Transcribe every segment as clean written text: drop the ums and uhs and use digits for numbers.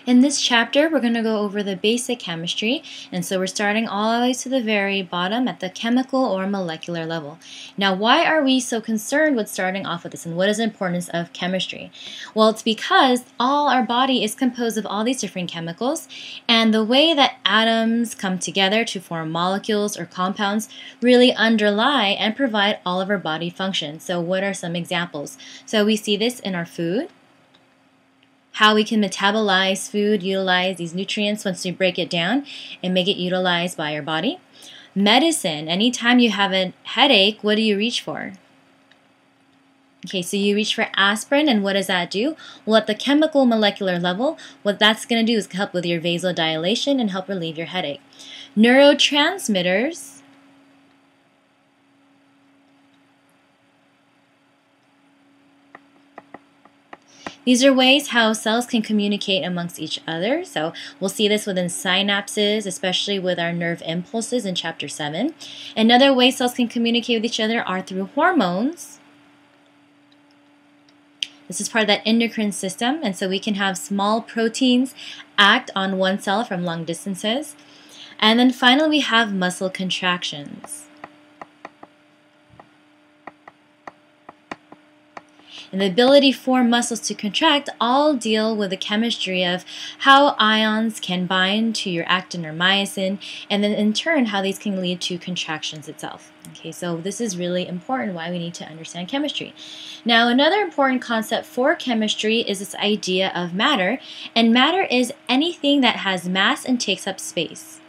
In this chapter, we're going to go over the basic chemistry, and so we're starting all the way to the very bottom at the chemical or molecular level. Now, why are we so concerned with starting off with this, and what is the importance of chemistry? Well, it's because our body is composed of all these different chemicals, and the way that atoms come together to form molecules or compounds really underlie and provide all of our body functions. So what are some examples? So we see this in our food, how we can metabolize food, utilize these nutrients once we break it down and make it utilized by our body. Medicine, anytime you have a headache, what do you reach for? Okay, so you reach for aspirin, and what does that do? Well, at the chemical molecular level, what that's going to do is help with your vasodilation and help relieve your headache. Neurotransmitters, these are ways how cells can communicate amongst each other. So we'll see this within synapses, especially with our nerve impulses in Chapter 7. Another way cells can communicate with each other are through hormones. This is part of that endocrine system, and so we can have small proteins act on one cell from long distances. And then finally, we have muscle contractions. And the ability for muscles to contract all deal with the chemistry of how ions can bind to your actin or myosin, and then in turn how these can lead to contractions itself. Okay, so this is really important why we need to understand chemistry. Now, another important concept for chemistry is this idea of matter, and matter is anything that has mass and takes up space.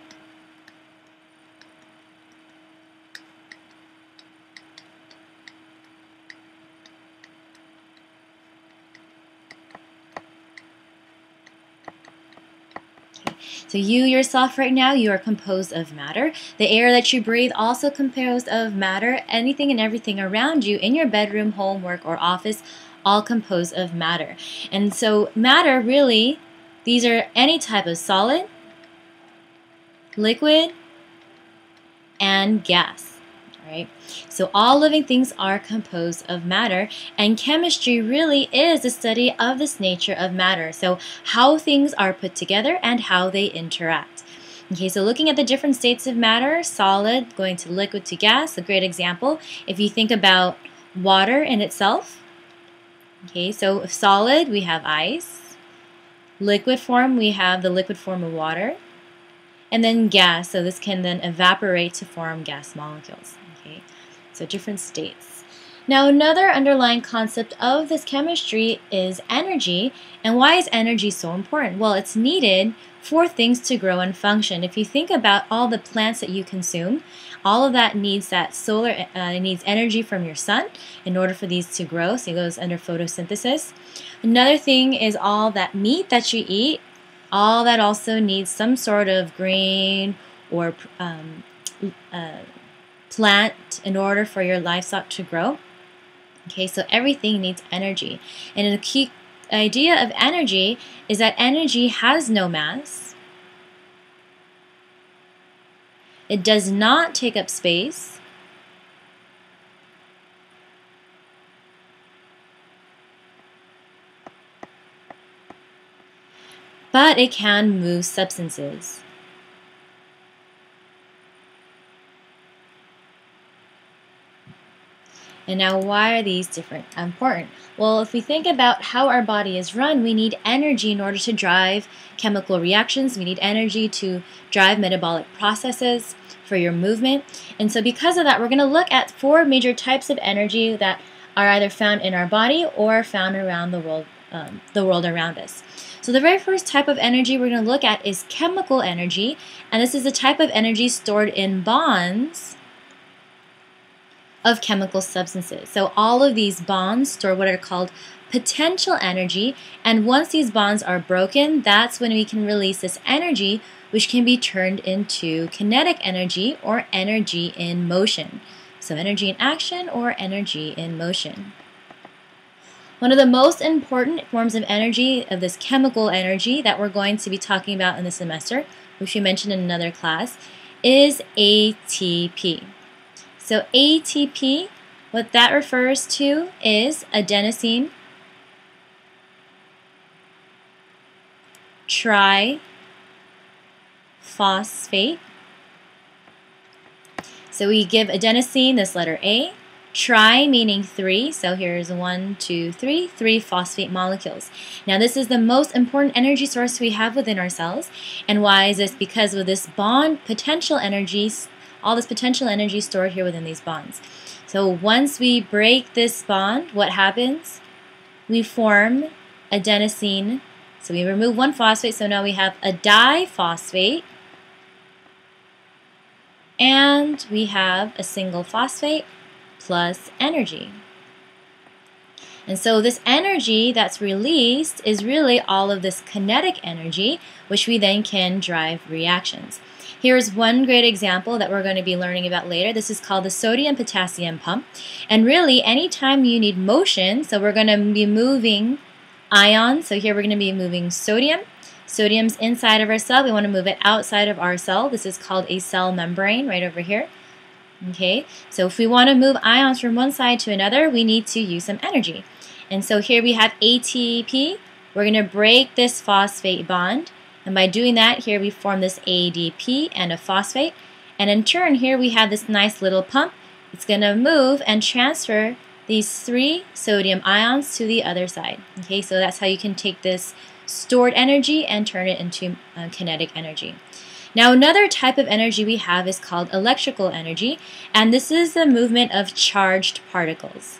So you yourself right now, you are composed of matter. The air that you breathe also composed of matter. Anything and everything around you in your bedroom, home, work, or office, all composed of matter. And so matter really, these are any type of solid, liquid, and gas. Right? So all living things are composed of matter, and chemistry really is the study of this nature of matter. So how things are put together and how they interact. Okay, so looking at the different states of matter, solid going to liquid to gas, a great example. If you think about water in itself, okay, so solid we have ice, liquid form we have the liquid form of water, and then gas, so this can then evaporate to form gas molecules. Okay, so different states. Now, another underlying concept of this chemistry is energy. And why is energy so important? Well, it's needed for things to grow and function. If you think about all the plants that you consume, all of that needs needs energy from your sun in order for these to grow. So it goes under photosynthesis. Another thing is all that meat that you eat. All that also needs some sort of grain or plant in order for your livestock to grow. Okay, so everything needs energy. And the key idea of energy is that energy has no mass. It does not take up space. But it can move substances. And now, why are these important? Well, if we think about how our body is run, we need energy in order to drive chemical reactions. We need energy to drive metabolic processes for your movement. And so because of that, we're going to look at 4 major types of energy that are either found in our body or found around the world around us. So the very first type of energy we're going to look at is chemical energy, and this is the type of energy stored in bonds of chemical substances. So all of these bonds store what are called potential energy, and once these bonds are broken, that's when we can release this energy, which can be turned into kinetic energy or energy in motion. So energy in action or energy in motion. One of the most important forms of energy, of this chemical energy that we're going to be talking about in the semester, which we mentioned in another class, is ATP. So ATP, what that refers to is adenosine triphosphate. So we give adenosine this letter A, tri meaning 3, so here's 1, 2, 3, 3 phosphate molecules. Now this is the most important energy source we have within our cells. And why is this? Because of this bond potential energy, all this potential energy stored here within these bonds. So once we break this bond, what happens? We form adenosine. So we remove one phosphate, so now we have a diphosphate. And we have a single phosphate plus energy. And so this energy that's released is really all of this kinetic energy, which we then can drive reactions. Here's one great example that we're going to be learning about later. This is called the sodium-potassium pump. And really, anytime you need motion, so we're going to be moving ions. So here we're going to be moving sodium. Sodium's inside of our cell. We want to move it outside of our cell. This is called a cell membrane right over here. Okay, so if we want to move ions from one side to another, we need to use some energy. And so here we have ATP. We're going to break this phosphate bond. And by doing that, here we form this ADP and a phosphate. And in turn, here we have this nice little pump. It's going to move and transfer these 3 sodium ions to the other side. Okay, so that's how you can take this stored energy and turn it into kinetic energy. Now another type of energy we have is called electrical energy, and this is the movement of charged particles.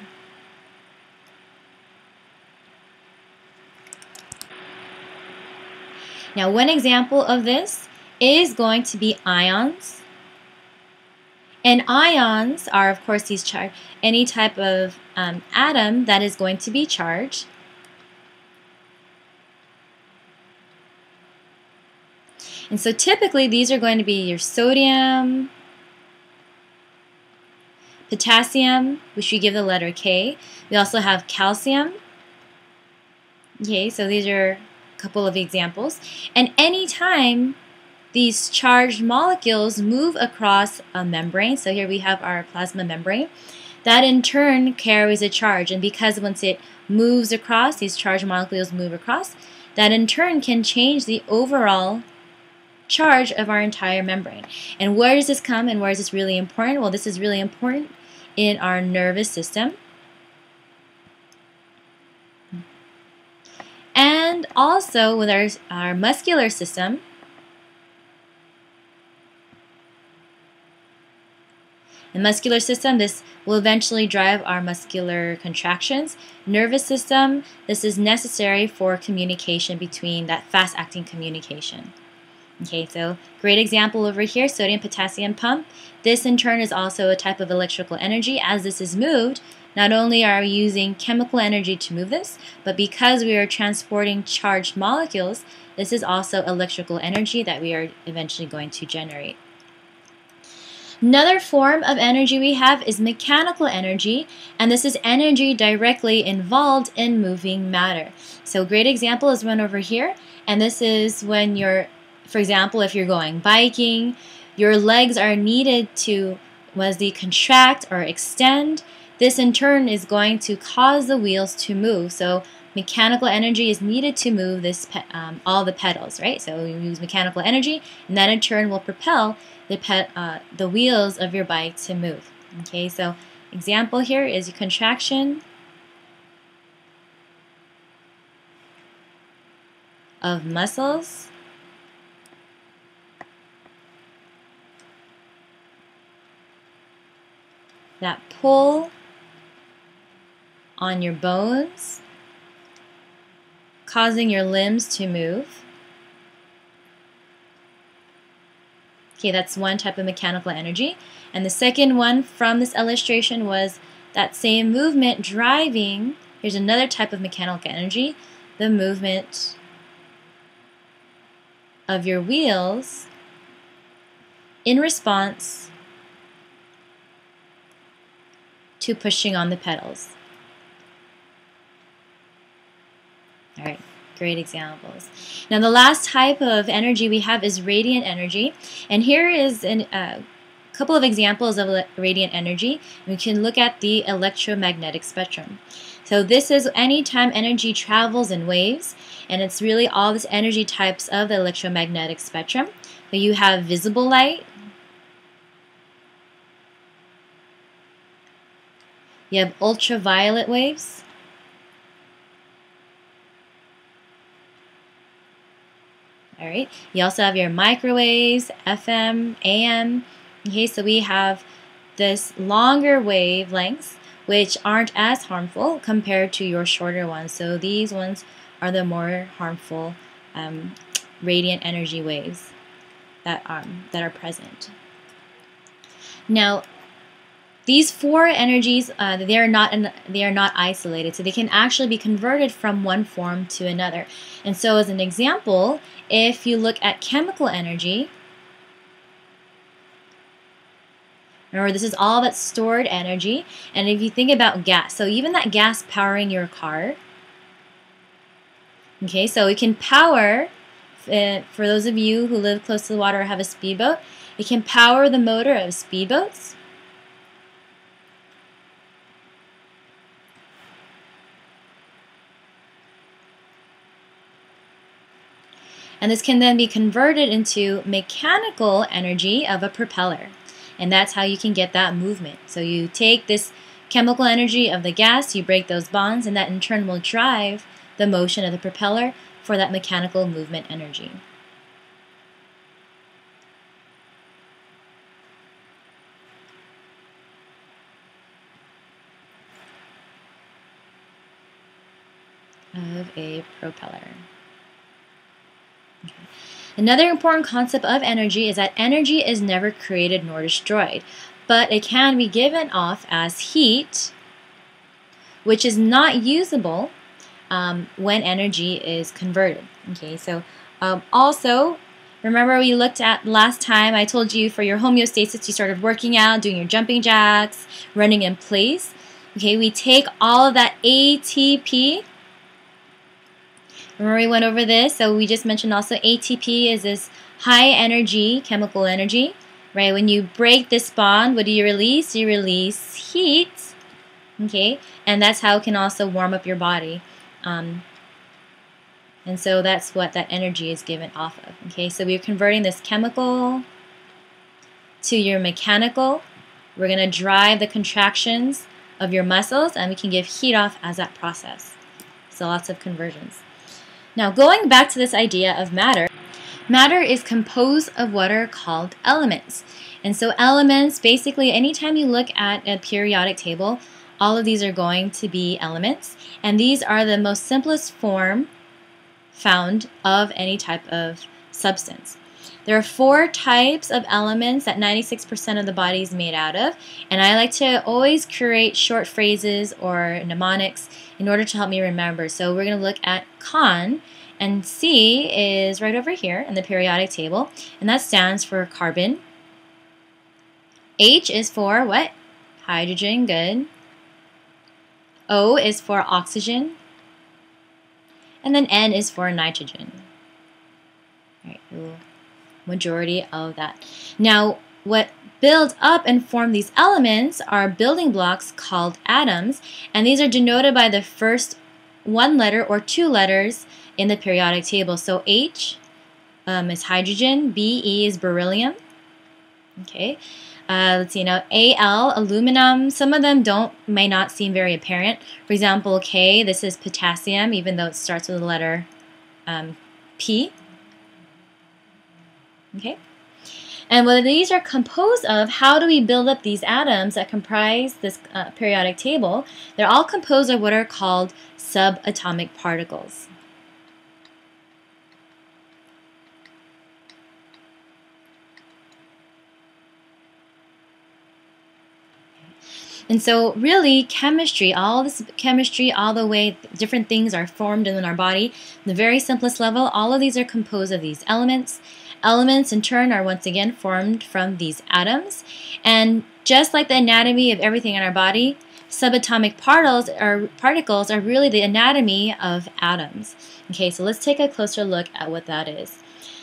Now one example of this is going to be ions. And ions are, of course, these any type of atom that is going to be charged. And so typically these are going to be your sodium, potassium, which we give the letter K. We also have calcium. Okay, so these are a couple of examples. And anytime these charged molecules move across a membrane, so here we have our plasma membrane, that in turn carries a charge. And because once it moves across, these charged molecules move across, that in turn can change the overall charge of our entire membrane. And where does this come and where is this really important? Well, this is really important in our nervous system. And also with our muscular system. The muscular system, this will eventually drive our muscular contractions. Nervous system, this is necessary for communication between that fast-acting communication. Okay, so great example over here, sodium-potassium pump. This in turn is also a type of electrical energy. As this is moved, not only are we using chemical energy to move this, but because we are transporting charged molecules, this is also electrical energy that we are eventually going to generate. Another form of energy we have is mechanical energy, and this is energy directly involved in moving matter. So a great example is one over here, and this is when for example, if you're going biking, your legs are needed to contract or extend. This in turn is going to cause the wheels to move. So mechanical energy is needed to move all the pedals, right? So you use mechanical energy, and that in turn will propel the wheels of your bike to move. Okay, so example here is a contraction of muscles. That pull on your bones, causing your limbs to move. Okay, that's one type of mechanical energy. And the second one from this illustration was that same movement driving, here's another type of mechanical energy, the movement of your wheels in response to pushing on the pedals. All right, great examples. Now the last type of energy we have is radiant energy, and here is a couple of examples of radiant energy. We can look at the electromagnetic spectrum. So this is anytime energy travels in waves, and it's really all these energy types of the electromagnetic spectrum. So you have visible light, you have ultraviolet waves, all right. You also have your microwaves, FM, AM. Okay, so we have this longer wavelengths, which aren't as harmful compared to your shorter ones. So these ones are the more harmful radiant energy waves that are present. Now, these four energies, they are not isolated, so they can actually be converted from one form to another. And so, as an example, if you look at chemical energy, remember this is all that stored energy. And if you think about gas, so even that gas powering your car, okay, so it can power. For those of you who live close to the water or have a speedboat, it can power the motor of speedboats. And this can then be converted into mechanical energy of a propeller. And that's how you can get that movement. So you take this chemical energy of the gas, you break those bonds, and that in turn will drive the motion of the propeller for that mechanical movement energy. Of a propeller. Okay. Another important concept of energy is that energy is never created nor destroyed, but it can be given off as heat, which is not usable when energy is converted. Okay, so also, remember we looked at last time, I told you for your homeostasis, you started working out, doing your jumping jacks, running in place. Okay, we take all of that ATP. Remember we went over this, so we just mentioned also ATP is this high energy, chemical energy, right? When you break this bond, what do you release? You release heat, okay? And that's how it can also warm up your body. And so that's what that energy is given off of, okay? So we're converting this chemical to your mechanical. We're going to drive the contractions of your muscles, and we can give heat off as that process. So lots of conversions. Now, going back to this idea of matter, matter is composed of what are called elements. And so elements, basically, anytime you look at a periodic table, all of these are going to be elements. And these are the most simplest form found of any type of substance. There are 4 types of elements that 96% of the body is made out of. And I like to always create short phrases or mnemonics in order to help me remember. So we're going to look at con, and C is right over here in the periodic table, and that stands for carbon. H is for what? Hydrogen, good. O is for oxygen. And then N is for nitrogen. All right, the majority of that. Now, what build up and form these elements are building blocks called atoms, and these are denoted by the first 1 letter or 2 letters in the periodic table. So H is hydrogen, Be is beryllium. Okay, let's see now. Al, aluminum. Some of them may not seem very apparent. For example, K, this is potassium, even though it starts with the letter P. Okay. And what these are composed of, how do we build up these atoms that comprise this periodic table? They're all composed of what are called subatomic particles. And so really chemistry, all this chemistry, all the way different things are formed in our body, the very simplest level, all of these are composed of these elements. Elements in turn are once again formed from these atoms. And just like the anatomy of everything in our body, subatomic particles are really the anatomy of atoms. Okay, so let's take a closer look at what that is.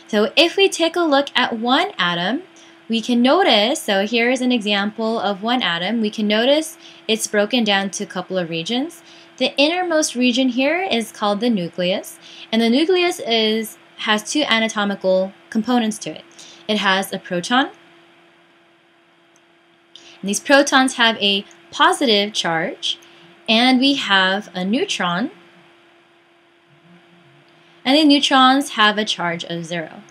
So if we take a look at one atom, we can notice, so here's an example of one atom. We can notice it's broken down to a couple of regions. The innermost region here is called the nucleus, and the nucleus has two anatomical components to it. It has a proton, and these protons have a positive charge, and we have a neutron, and the neutrons have a charge of 0.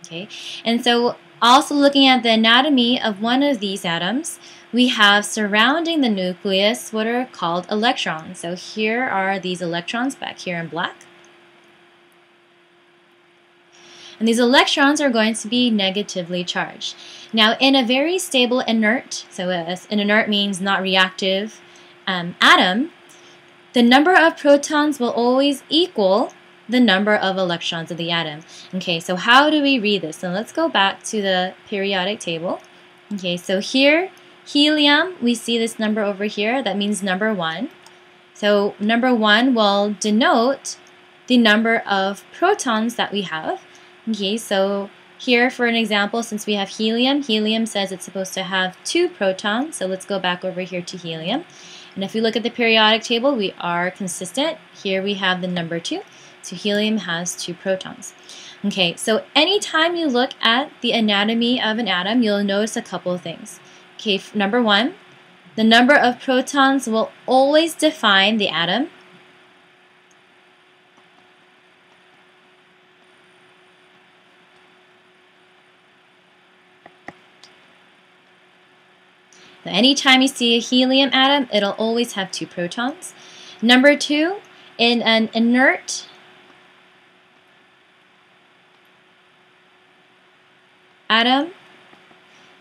Okay, and so also looking at the anatomy of one of these atoms, we have surrounding the nucleus what are called electrons. So here are these electrons back here in black. And these electrons are going to be negatively charged. Now in a very stable inert, so an inert means not reactive atom, the number of protons will always equal the number of electrons of the atom. Okay, so how do we read this? So let's go back to the periodic table. Okay, so here, helium, we see this number over here. That means number 1. So number 1 will denote the number of protons that we have. Okay, so here for an example, since we have helium, helium says it's supposed to have 2 protons. So let's go back over here to helium. And if we look at the periodic table, we are consistent. Here we have the number 2. So helium has 2 protons. Okay, so anytime you look at the anatomy of an atom, you'll notice a couple of things. Okay, number 1, the number of protons will always define the atom. So anytime you see a helium atom, it'll always have 2 protons. Number 2, in an inert atom,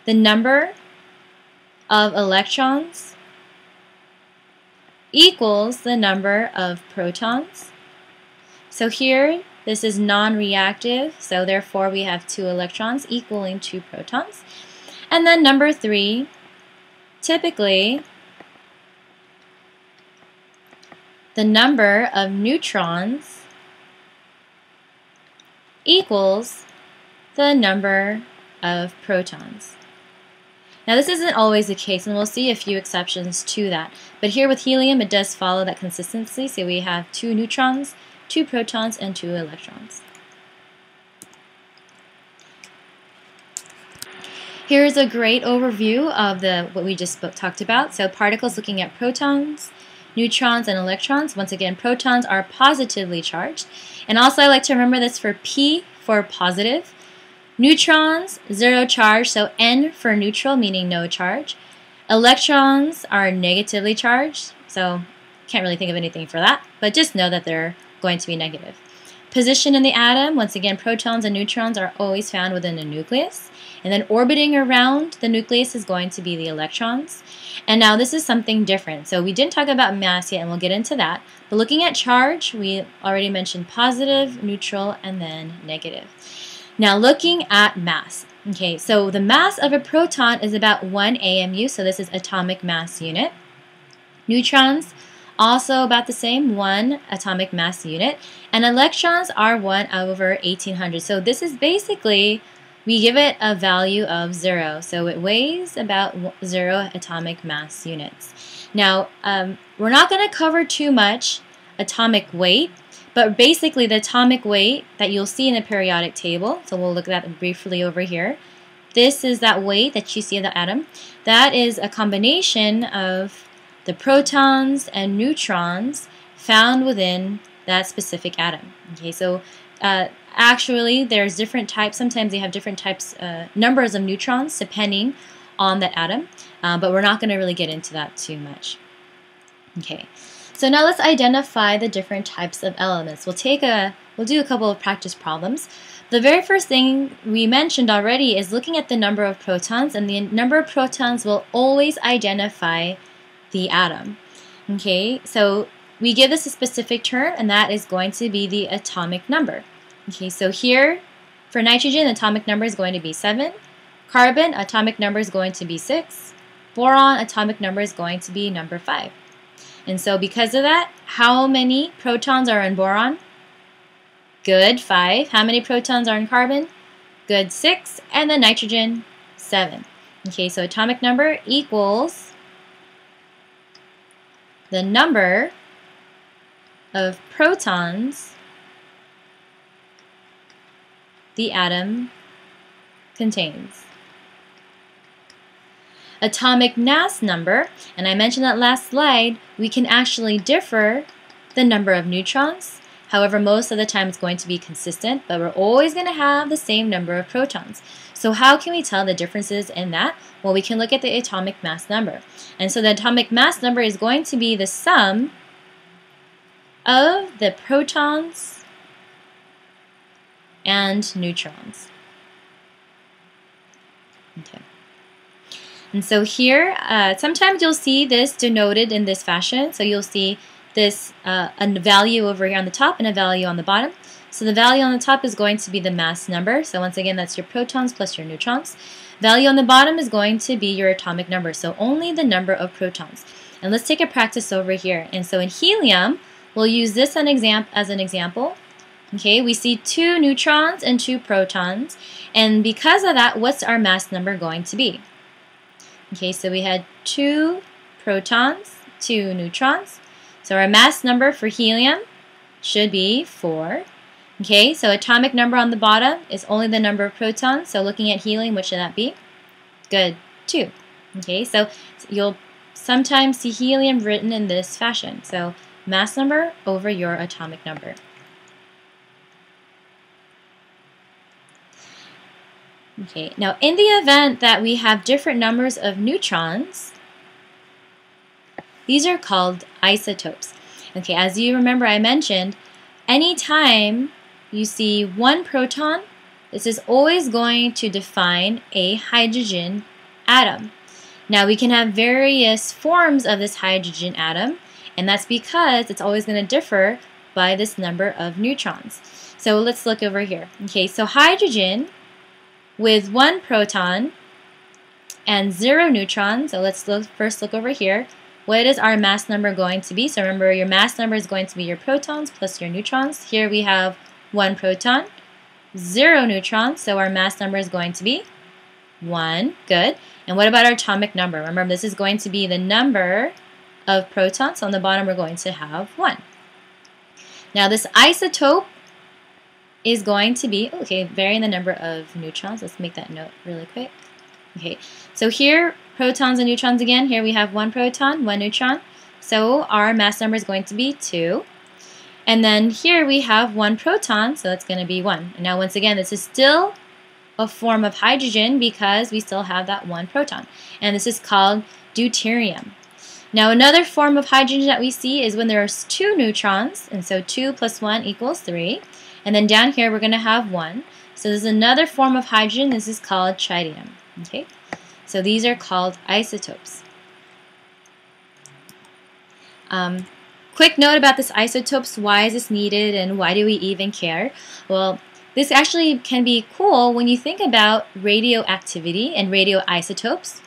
the number of electrons equals the number of protons. So here, this is non-reactive, so therefore we have 2 electrons equaling 2 protons. And then number 3, typically, the number of neutrons equals the number of protons. Now this isn't always the case, and we'll see a few exceptions to that. But here with helium, it does follow that consistency. So we have 2 neutrons, 2 protons, and 2 electrons. Here's a great overview of what we just talked about. So particles looking at protons, neutrons, and electrons. Once again, protons are positively charged. And also I like to remember this for P for positive. Neutrons, 0 charge, so N for neutral, meaning no charge. Electrons are negatively charged, so can't really think of anything for that, but just know that they're going to be negative. Position in the atom, once again, protons and neutrons are always found within the nucleus. And then orbiting around the nucleus is going to be the electrons. And now this is something different. So we didn't talk about mass yet, and we'll get into that. But looking at charge, we already mentioned positive, neutral, and then negative. Now looking at mass. Okay, so the mass of a proton is about 1 AMU, so this is atomic mass unit. Neutrons, also about the same, 1 atomic mass unit. And electrons are 1 over 1800. So this is basically, we give it a value of 0. So it weighs about 0 atomic mass units. Now, we're not going to cover too much atomic weight, but basically the atomic weight that you'll see in the periodic table, so we'll look at that briefly over here. This is that weight that you see in the atom. That is a combination of the protons and neutrons found within that specific atom. Okay, so actually there's different types. Sometimes they have different types, numbers of neutrons depending on that atom, but we're not going to really get into that too much. Okay. So now let's identify the different types of elements. We'll do a couple of practice problems. The very first thing we mentioned already is looking at the number of protons, and the number of protons will always identify the atom. Okay, so we give this a specific term, and that is going to be the atomic number. Okay, so here for nitrogen, the atomic number is going to be 7. Carbon, atomic number is going to be 6. Boron, atomic number is going to be number 5. And so because of that, how many protons are in boron? Good, 5. How many protons are in carbon? Good, 6. And then nitrogen, 7. Okay, so atomic number equals the number of protons the atom contains. Atomic mass number, and I mentioned that last slide, we can actually differ the number of neutrons. However, most of the time it's going to be consistent, but we're always going to have the same number of protons. So how can we tell the differences in that? Well, we can look at the atomic mass number. And so the atomic mass number is going to be the sum of the protons and neutrons. Okay. And so here, sometimes you'll see this denoted in this fashion. So you'll see this a value over here on the top and a value on the bottom. So the value on the top is going to be the mass number. So once again, that's your protons plus your neutrons. Value on the bottom is going to be your atomic number, so only the number of protons. And let's take a practice over here. And so in helium, we'll use this as an example. Okay, we see 2 neutrons and 2 protons. And because of that, what's our mass number going to be? Okay, so we had 2 protons, 2 neutrons. So our mass number for helium should be 4. Okay, so atomic number on the bottom is only the number of protons. So looking at helium, what should that be? Good, 2. Okay, so you'll sometimes see helium written in this fashion. So mass number over your atomic number. Okay, now in the event that we have different numbers of neutrons, these are called isotopes. Okay, as you remember I mentioned, anytime you see 1 proton, this is always going to define a hydrogen atom. Now we can have various forms of this hydrogen atom, and that's because it's always going to differ by this number of neutrons. So let's look over here. Okay, so hydrogen with 1 proton and 0 neutrons. So let's first look over here. What is our mass number going to be? So remember, your mass number is going to be your protons plus your neutrons. Here we have 1 proton, 0 neutrons, so our mass number is going to be 1. Good. And what about our atomic number? Remember, this is going to be the number of protons. So on the bottom, we're going to have 1. Now this isotope is going to be, okay, varying the number of neutrons. Let's make that note really quick. Okay, so here, protons and neutrons again. Here we have 1 proton, 1 neutron. So our mass number is going to be 2. And then here we have 1 proton, so that's going to be 1. And now once again, this is still a form of hydrogen because we still have that 1 proton. And this is called deuterium. Now another form of hydrogen that we see is when there's 2 neutrons, and so 2 plus 1 equals 3. And then down here we're going to have 1. So this is another form of hydrogen. This is called tritium. Okay, so these are called isotopes. Quick note about this isotopes. Why is this needed and why do we even care? Well, this actually can be cool when you think about radioactivity and radioisotopes.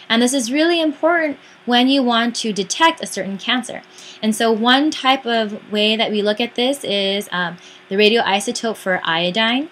And this is really important when you want to detect a certain cancer. And so one type of way that we look at this is the radioisotope for iodine.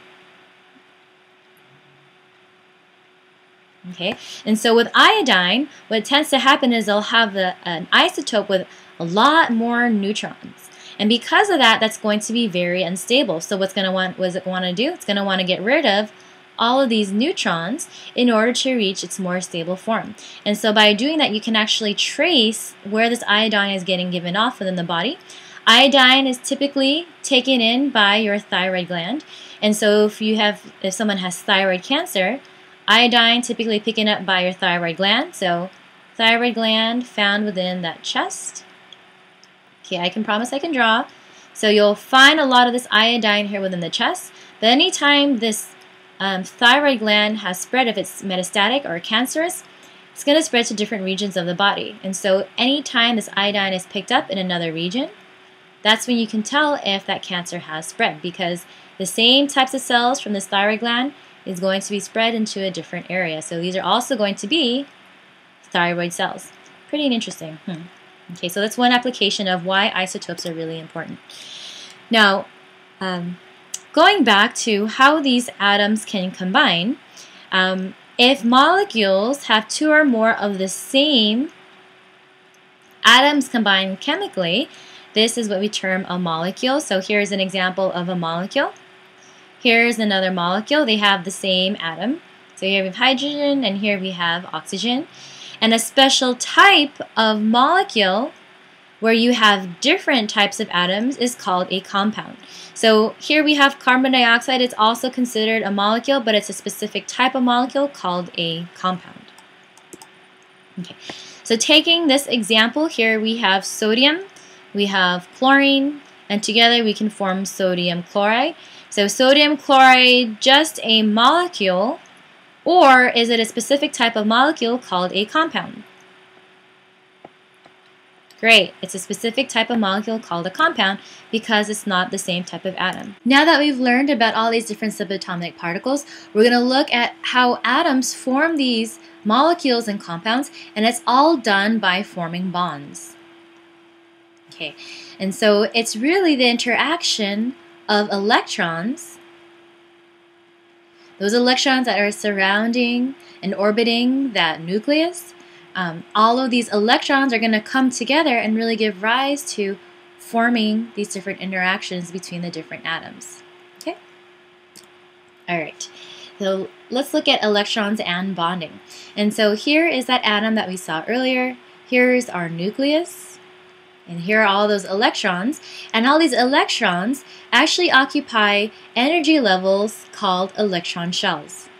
Okay, and so with iodine, what tends to happen is they'll have an isotope with a lot more neutrons. And because of that, that's going to be very unstable. So what's it want to do? It's going to want to get rid of all of these neutrons in order to reach its more stable form. And so by doing that, you can actually trace where this iodine is getting given off within the body. Iodine is typically taken in by your thyroid gland. And so if someone has thyroid cancer, iodine typically picking up by your thyroid gland. So thyroid gland found within that chest. Okay, I can promise I can draw. So you'll find a lot of this iodine here within the chest. But anytime this thyroid gland has spread, if it's metastatic or cancerous, it's going to spread to different regions of the body. And so anytime this iodine is picked up in another region, that's when you can tell if that cancer has spread, because the same types of cells from this thyroid gland is going to be spread into a different area. So these are also going to be thyroid cells. Pretty interesting. Okay, so that's one application of why isotopes are really important. Now, going back to how these atoms can combine, if molecules have two or more of the same atoms combined chemically, this is what we term a molecule. So here's an example of a molecule. Here's another molecule. They have the same atom. So here we have hydrogen and here we have oxygen. And a special type of molecule where you have different types of atoms is called a compound. So here we have carbon dioxide. It's also considered a molecule, but it's a specific type of molecule called a compound. Okay, so taking this example here, we have sodium, we have chlorine, and together we can form sodium chloride. So sodium chloride, just a molecule, or is it a specific type of molecule called a compound? Great, it's a specific type of molecule called a compound because it's not the same type of atom. Now that we've learned about all these different subatomic particles, we're going to look at how atoms form these molecules and compounds, and it's all done by forming bonds. Okay, and so it's really the interaction of electrons, those electrons that are surrounding and orbiting that nucleus. All of these electrons are going to come together and really give rise to forming these different interactions between the different atoms. Okay? Alright, so let's look at electrons and bonding. And so here is that atom that we saw earlier. Here's our nucleus. And here are all those electrons. And all these electrons actually occupy energy levels called electron shells.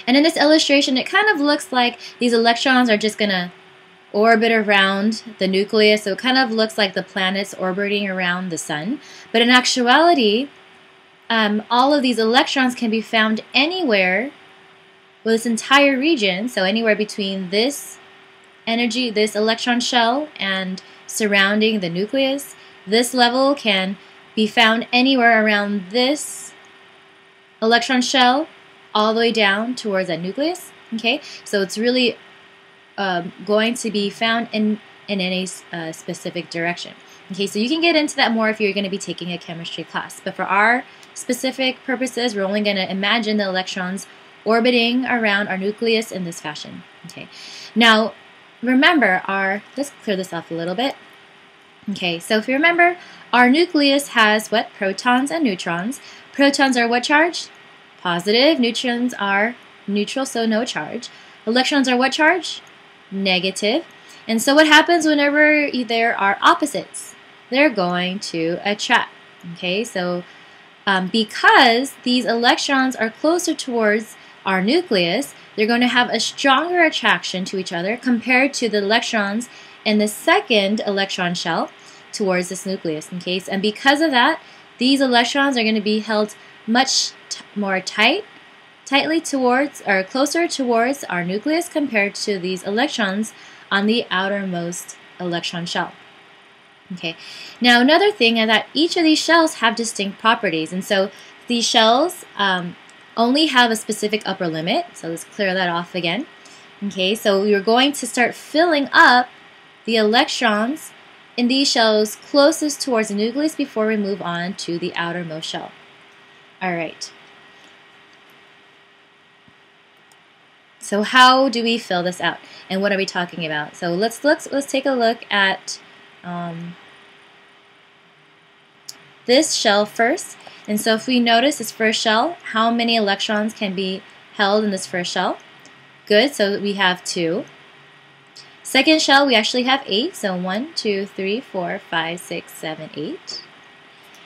And in this illustration, it kind of looks like these electrons are just going to orbit around the nucleus. So it kind of looks like the planets orbiting around the sun. But in actuality, all of these electrons can be found anywhere with this entire region. So anywhere between this energy, this electron shell, and surrounding the nucleus. This level can be found anywhere around this electron shell, all the way down towards that nucleus. Okay, so it's really going to be found in any specific direction. Okay, so you can get into that more if you're going to be taking a chemistry class. But for our specific purposes, we're only going to imagine the electrons orbiting around our nucleus in this fashion. Okay, now remember let's clear this off a little bit. Okay, so if you remember, our nucleus has what? Protons and neutrons. Protons are what charge? Positive. Neutrons are neutral, so no charge. Electrons are what charge? Negative. And so what happens whenever there are opposites? They're going to attract. Okay, so because these electrons are closer towards our nucleus, they're going to have a stronger attraction to each other compared to the electrons in the second electron shell towards this nucleus. Okay, and because of that, these electrons are going to be held much more tightly towards or closer towards our nucleus compared to these electrons on the outermost electron shell. Okay. Now another thing is that each of these shells have distinct properties, and so these shells only have a specific upper limit. So let's clear that off again. Okay, so we're going to start filling up the electrons in these shells closest towards the nucleus before we move on to the outermost shell. All right. So how do we fill this out, and what are we talking about? So let's take a look at this shell first. And so if we notice this first shell, how many electrons can be held in this first shell? Good, so we have 2. Second shell, we actually have 8. So 1, 2, 3, 4, 5, 6, 7, 8.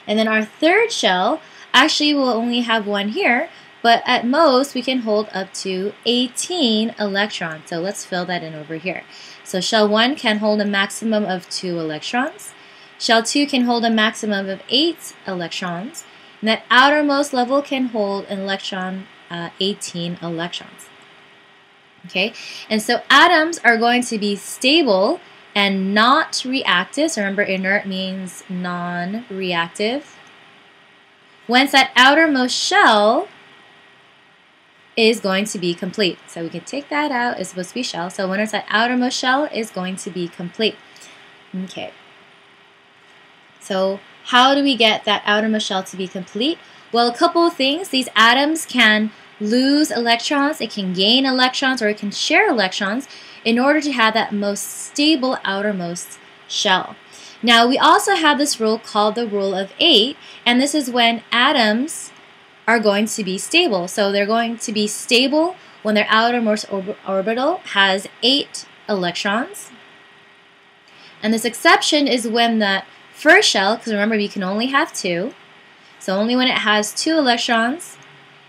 And then our third shell, actually we'll only have 1 here, but at most we can hold up to 18 electrons. So let's fill that in over here. So shell 1 can hold a maximum of 2 electrons. Shell 2 can hold a maximum of 8 electrons. And that outermost level can hold an electron, 18 electrons. Okay, and so atoms are going to be stable and not reactive. So remember, inert means non-reactive. Once that outermost shell is going to be complete. So we can take that out. It's supposed to be shell. So once that outermost shell is going to be complete. Okay. So how do we get that outermost shell to be complete? Well, a couple of things. These atoms can lose electrons, it can gain electrons, or it can share electrons in order to have that most stable outermost shell. Now, we also have this rule called the rule of 8, and this is when atoms are going to be stable. So they're going to be stable when their outermost orbital has 8 electrons. And this exception is when the first shell, because remember we can only have 2, so only when it has 2 electrons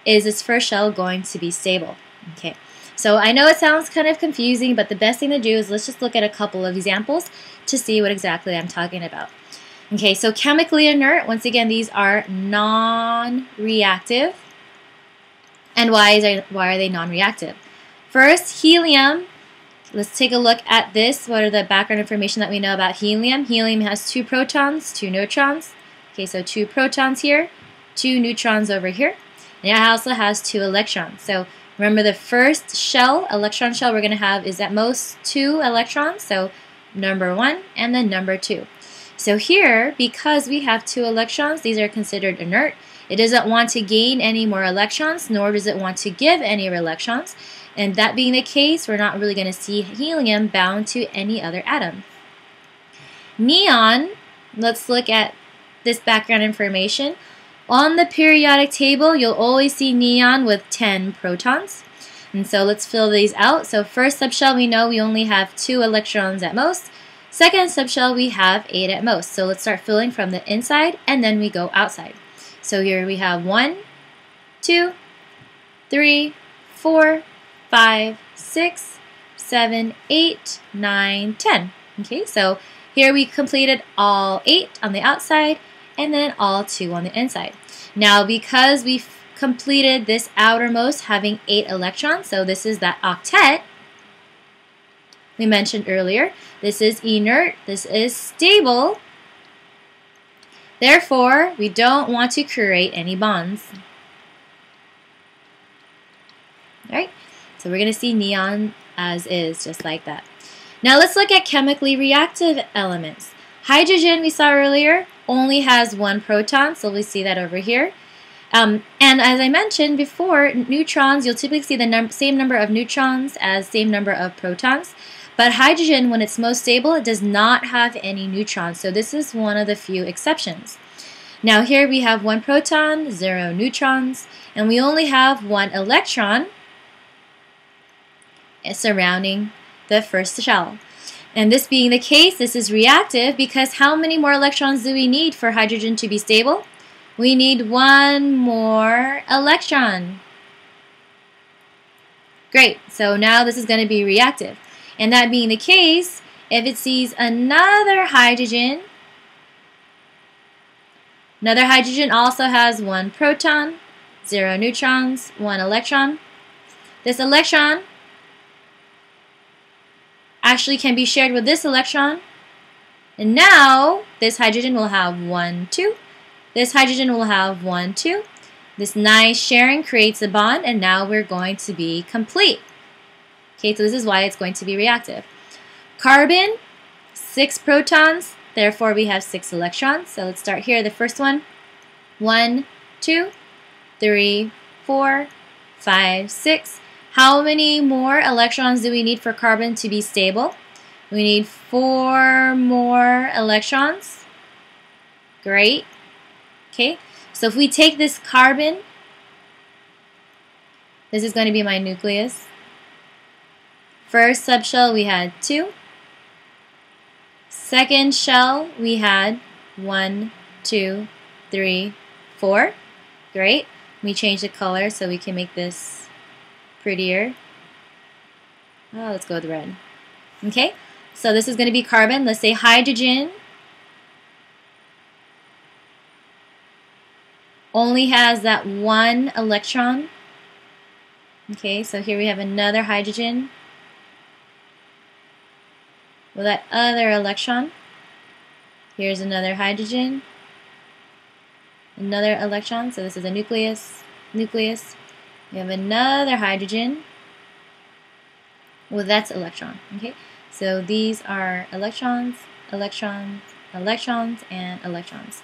is this first shell going to be stable. Okay, so I know it sounds kind of confusing, but the best thing to do is let's just look at a couple of examples to see what exactly I'm talking about. Okay, so chemically inert, once again, these are non-reactive. And why are they non-reactive? First, helium. Let's take a look at this. What are the background information that we know about helium? Helium has 2 protons, 2 neutrons. Okay, so 2 protons here, 2 neutrons over here. And it also has 2 electrons. So remember the first shell, electron shell, we're going to have is at most 2 electrons. So number 1 and then number 2. So here, because we have 2 electrons, these are considered inert. It doesn't want to gain any more electrons, nor does it want to give any electrons. And that being the case, we're not really going to see helium bound to any other atom. Neon, let's look at this background information. On the periodic table, you'll always see neon with 10 protons. And so let's fill these out. So first subshell, we know we only have 2 electrons at most. Second subshell, we have 8 at most. So let's start filling from the inside, and then we go outside. So here we have 1, 2, 3, 4, 5, 6, 7, 8, 9, 10. Okay, so here we completed all 8 on the outside and then all 2 on the inside. Now, because we've completed this outermost having 8 electrons, so this is that octet we mentioned earlier. This is inert, this is stable. Therefore, we don't want to create any bonds. Alright, so we're going to see neon as is, just like that. Now let's look at chemically reactive elements. Hydrogen, we saw earlier, only has 1 proton, so we see that over here. And as I mentioned before, neutrons, you'll typically see the same number of neutrons as same number of protons. But hydrogen, when it's most stable, it does not have any neutrons. So this is one of the few exceptions. Now here we have 1 proton, 0 neutrons, and we only have 1 electron surrounding the first shell. And this being the case, this is reactive because how many more electrons do we need for hydrogen to be stable? We need 1 more electron. Great, so now this is going to be reactive. And that being the case, if it sees another hydrogen also has 1 proton, 0 neutrons, 1 electron. This electron actually can be shared with this electron. And now this hydrogen will have 1, 2. This hydrogen will have 1, 2. This nice sharing creates a bond, and now we're going to be complete. Okay, so this is why it's going to be reactive. Carbon, 6 protons, therefore we have 6 electrons. So let's start here. The first one, 1, 2, 3, 4, 5, 6. How many more electrons do we need for carbon to be stable? We need 4 more electrons. Great. Okay, so if we take this carbon, this is going to be my nucleus. First subshell we had 2. Second shell we had 1, 2, 3, 4. Great. We change the color so we can make this prettier. Oh, let's go with red. Okay, so this is going to be carbon. Let's say hydrogen only has that 1 electron. Okay, so here we have another hydrogen with that other electron. Here's another hydrogen, another electron. So this is a nucleus. We have another hydrogen with that electron. Okay, so these are electrons, electrons, electrons, and electrons.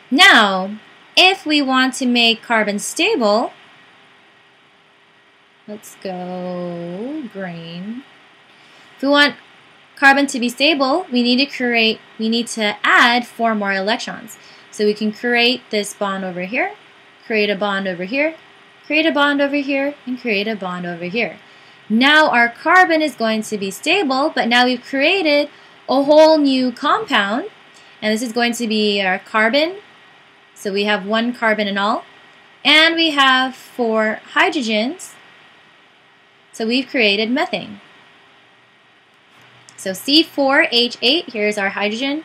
Now, if we want to make carbon stable, let's go green. If we want carbon to be stable, we need to add 4 more electrons. So we can create this bond over here, create a bond over here, create a bond over here, and create a bond over here. Now our carbon is going to be stable, but now we've created a whole new compound, and this is going to be our carbon. So we have 1 carbon in all, and we have 4 hydrogens. So we've created methane. So C4H8, here's our hydrogen,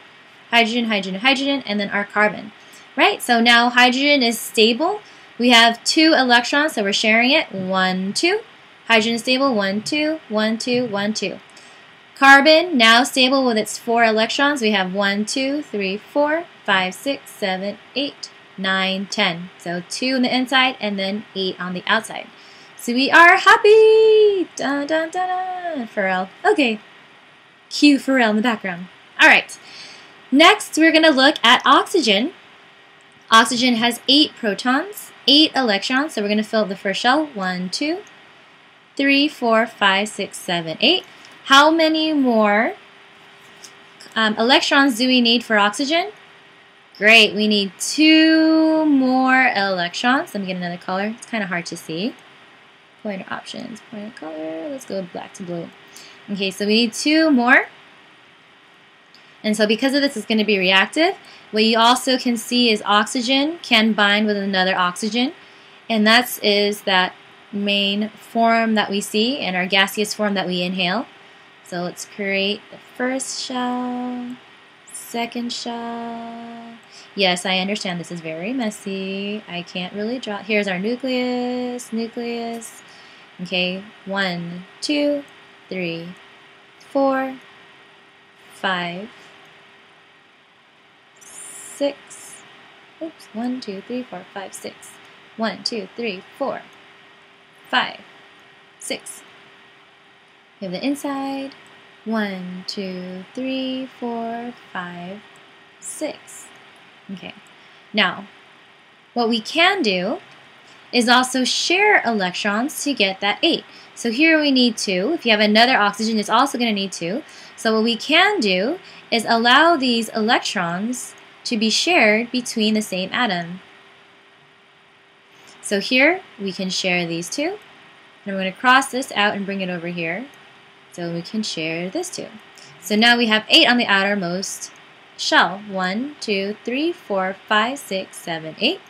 hydrogen, hydrogen, hydrogen, and then our carbon. Right? So now hydrogen is stable. We have 2 electrons, so we're sharing it. 1, 2. Hydrogen is stable. 1, 2, 1, 2, 1, 2. Carbon, now stable with its 4 electrons. We have 1, 2, 3, 4, 5, 6, 7, 8, 9, 10. So 2 on the inside and then 8 on the outside. So we are happy! Dun, dun, dun, dun. Pharrell. Okay. Cue Pharrell in the background. Alright. Next, we're going to look at oxygen. Oxygen has 8 protons, 8 electrons. So we're going to fill up the first shell. 1, 2, 3, 4, 5, 6, 7, 8. How many more electrons do we need for oxygen? Great, we need 2 more electrons. Let me get another color. It's kind of hard to see. Pointer options, pointer color. Let's go black to blue. Okay, so we need 2 more. And so because of this, it's going to be reactive. What you also can see is oxygen can bind with another oxygen. And that is that main form that we see and our gaseous form that we inhale. So let's create the first shell, second shell. Yes, I understand this is very messy. I can't really draw. Here's our nucleus, nucleus. Okay, 1, 2, 3, 4, 5, 6. Oops, 1, 2, 3, 4, 5, 6. 1, 2, 3, 4, 5, 6. We have the inside. 1, 2, 3, 4, 5, 6. Okay. Now, what we can do is also share electrons to get that 8. So here we need 2. If you have another oxygen, it's also going to need 2. So what we can do is allow these electrons to be shared between the same atom. So here we can share these 2. And we're going to cross this out and bring it over here. So we can share this 2. So now we have 8 on the outermost shell. 1, 2, 3, 4, 5, 6, 7, 8.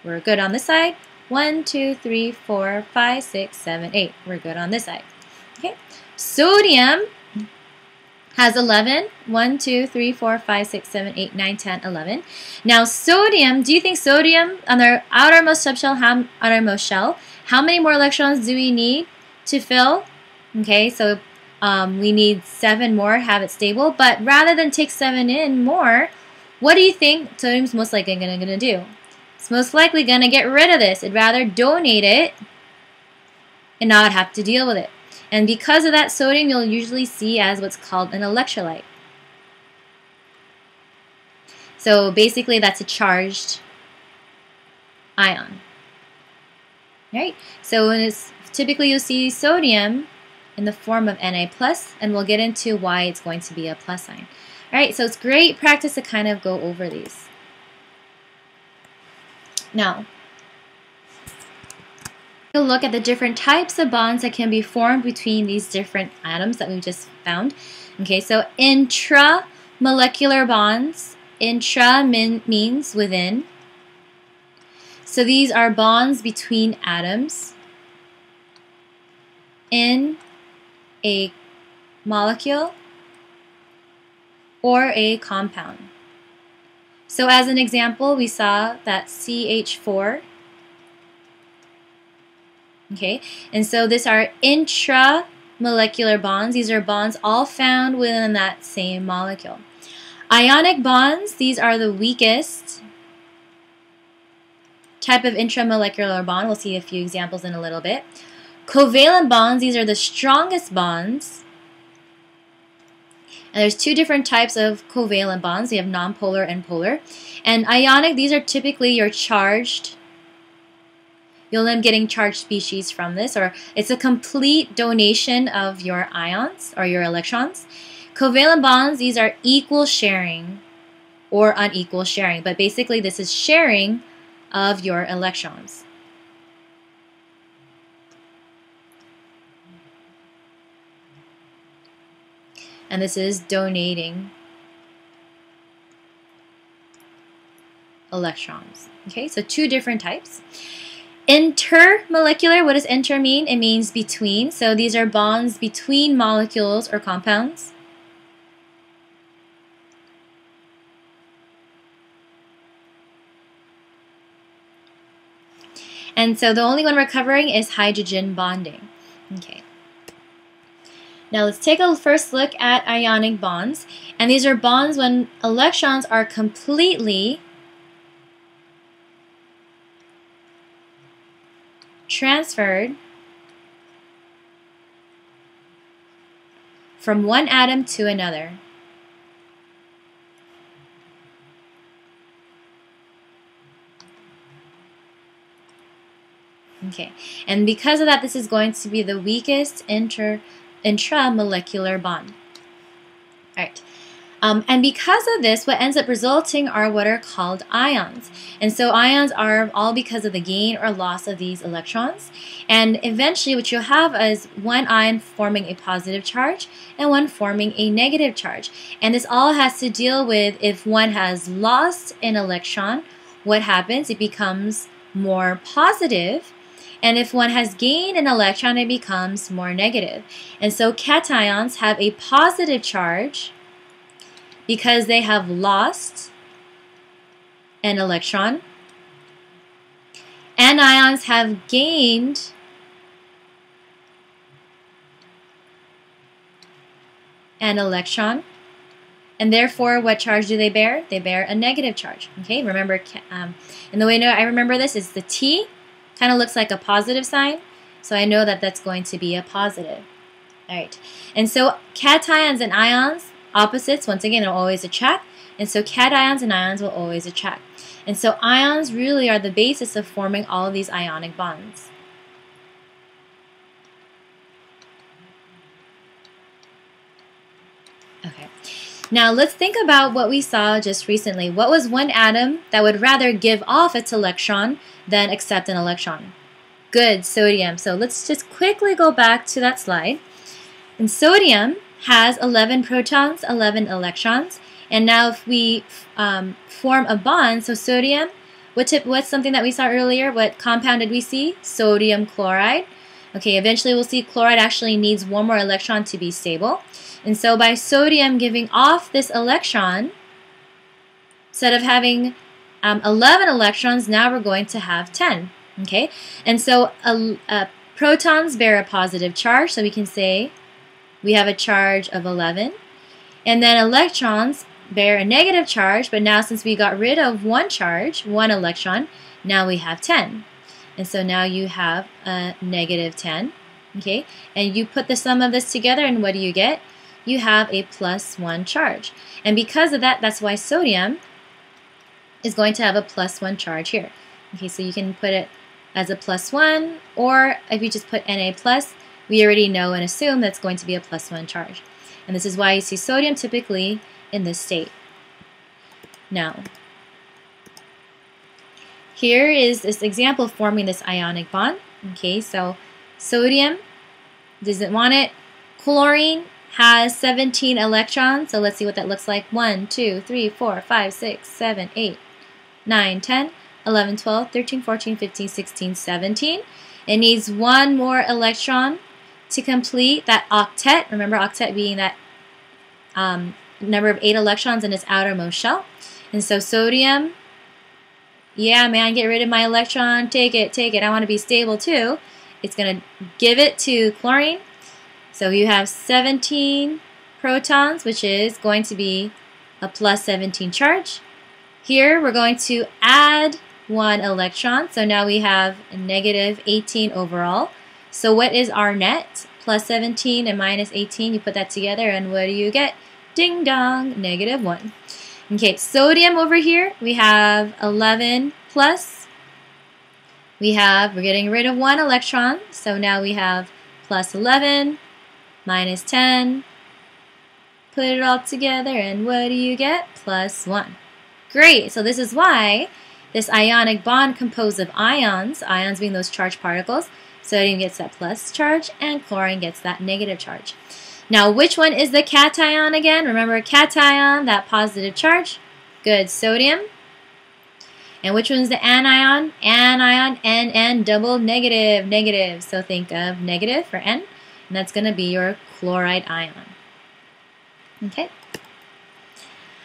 We're good on this side. 1, 2, 3, 4, 5, 6, 7, 8. We're good on this side. Okay. Sodium has 11. 1, 2, 3, 4, 5, 6, 7, 8, 9, 10, 11. Now sodium, do you think sodium on their outermost subshell, outermost shell, how many more electrons do we need to fill? Okay, so we need 7 more, have it stable. But rather than take 7 in more, what do you think sodium's most likely going to do? It's most likely going to get rid of this. It'd rather donate it and not have to deal with it. And because of that, sodium you'll usually see as what's called an electrolyte. So basically that's a charged ion. Right? So typically you'll see sodium in the form of Na+, and we'll get into why it's going to be a plus sign. Alright, so it's great practice to kind of go over these. Now, we'll look at the different types of bonds that can be formed between these different atoms that we just found. Okay, so intramolecular bonds. Intra means within. So these are bonds between atoms in a molecule or a compound. So as an example, we saw that CH4. Okay, and so these are intramolecular bonds. These are bonds all found within that same molecule. Ionic bonds, these are the weakest type of intramolecular bond. We'll see a few examples in a little bit. Covalent bonds, these are the strongest bonds. And there's two different types of covalent bonds. You have nonpolar and polar. And ionic, these are typically your charged. You'll end up getting charged species from this, or it's a complete donation of your ions or your electrons. Covalent bonds, these are equal sharing or unequal sharing, but basically this is sharing of your electrons. And this is donating electrons. Okay, so two different types. Intermolecular, what does inter mean? It means between. So these are bonds between molecules or compounds. And so the only one we're covering is hydrogen bonding. Okay. Now let's take a first look at ionic bonds. And these are bonds when electrons are completely transferred from one atom to another. Okay, and because of that, this is going to be the weakest intramolecular bond. All right. And because of this, what ends up resulting are what are called ions. And so ions are all because of the gain or loss of these electrons. And eventually what you'll have is one ion forming a positive charge and one forming a negative charge. And this all has to deal with if one has lost an electron, what happens? It becomes more positive. And if one has gained an electron, it becomes more negative. And so cations have a positive charge because they have lost an electron. Anions have gained an electron. And therefore, what charge do they bear? They bear a negative charge. Okay, remember, and the way I remember this is the T kind of looks like a positive sign. So I know that that's going to be a positive. All right, and so cations and ions, opposites, once again, will always attract. And so cations and ions will always attract. And so ions really are the basis of forming all of these ionic bonds. Okay. Now let's think about what we saw just recently. What was one atom that would rather give off its electron than accept an electron? Good, sodium. So let's just quickly go back to that slide. And sodium has 11 protons, 11 electrons. And now if we form a bond, so sodium, what's something that we saw earlier? What compound did we see? Sodium chloride. Okay, eventually we'll see chloride actually needs one more electron to be stable. And so by sodium giving off this electron, instead of having 11 electrons, now we're going to have 10. Okay, and so protons bear a positive charge, so we can say we have a charge of 11. And then electrons bear a negative charge, but now since we got rid of one charge, one electron, now we have 10. And so now you have a negative 10. Okay, and you put the sum of this together, and what do you get? You have a +1 charge. And because of that, that's why sodium is going to have a +1 charge here. Okay, so you can put it as a +1, or if you just put Na+, we already know and assume that's going to be a +1 charge. And this is why you see sodium typically in this state. Now, here is this example forming this ionic bond. Okay, so sodium doesn't want it. Chlorine has 17 electrons, so let's see what that looks like. 1, 2, 3, 4, 5, 6, 7, 8, 9, 10, 11, 12, 13, 14, 15, 16, 17. It needs one more electron to complete that octet. Remember octet being that number of 8 electrons in its outermost shell. And so sodium, yeah man, get rid of my electron, take it, I want to be stable too. It's going to give it to chlorine. So you have 17 protons, which is going to be a +17 charge. Here we're going to add 1 electron, so now we have a -18 overall. So what is our net? +17 and -18, you put that together, and what do you get? Ding dong, -1. Okay, sodium over here, we have 11 plus. We're getting rid of 1 electron, so now we have plus 11, minus 10. Put it all together, and what do you get? Plus 1. Great, so this is why this ionic bond composed of ions being those charged particles, sodium gets that plus charge, and chlorine gets that negative charge. Now, which one is the cation again? Remember, cation, that positive charge. Good, sodium. And which one's the anion? Anion, N, double negative. So think of negative for N, and that's going to be your chloride ion. Okay.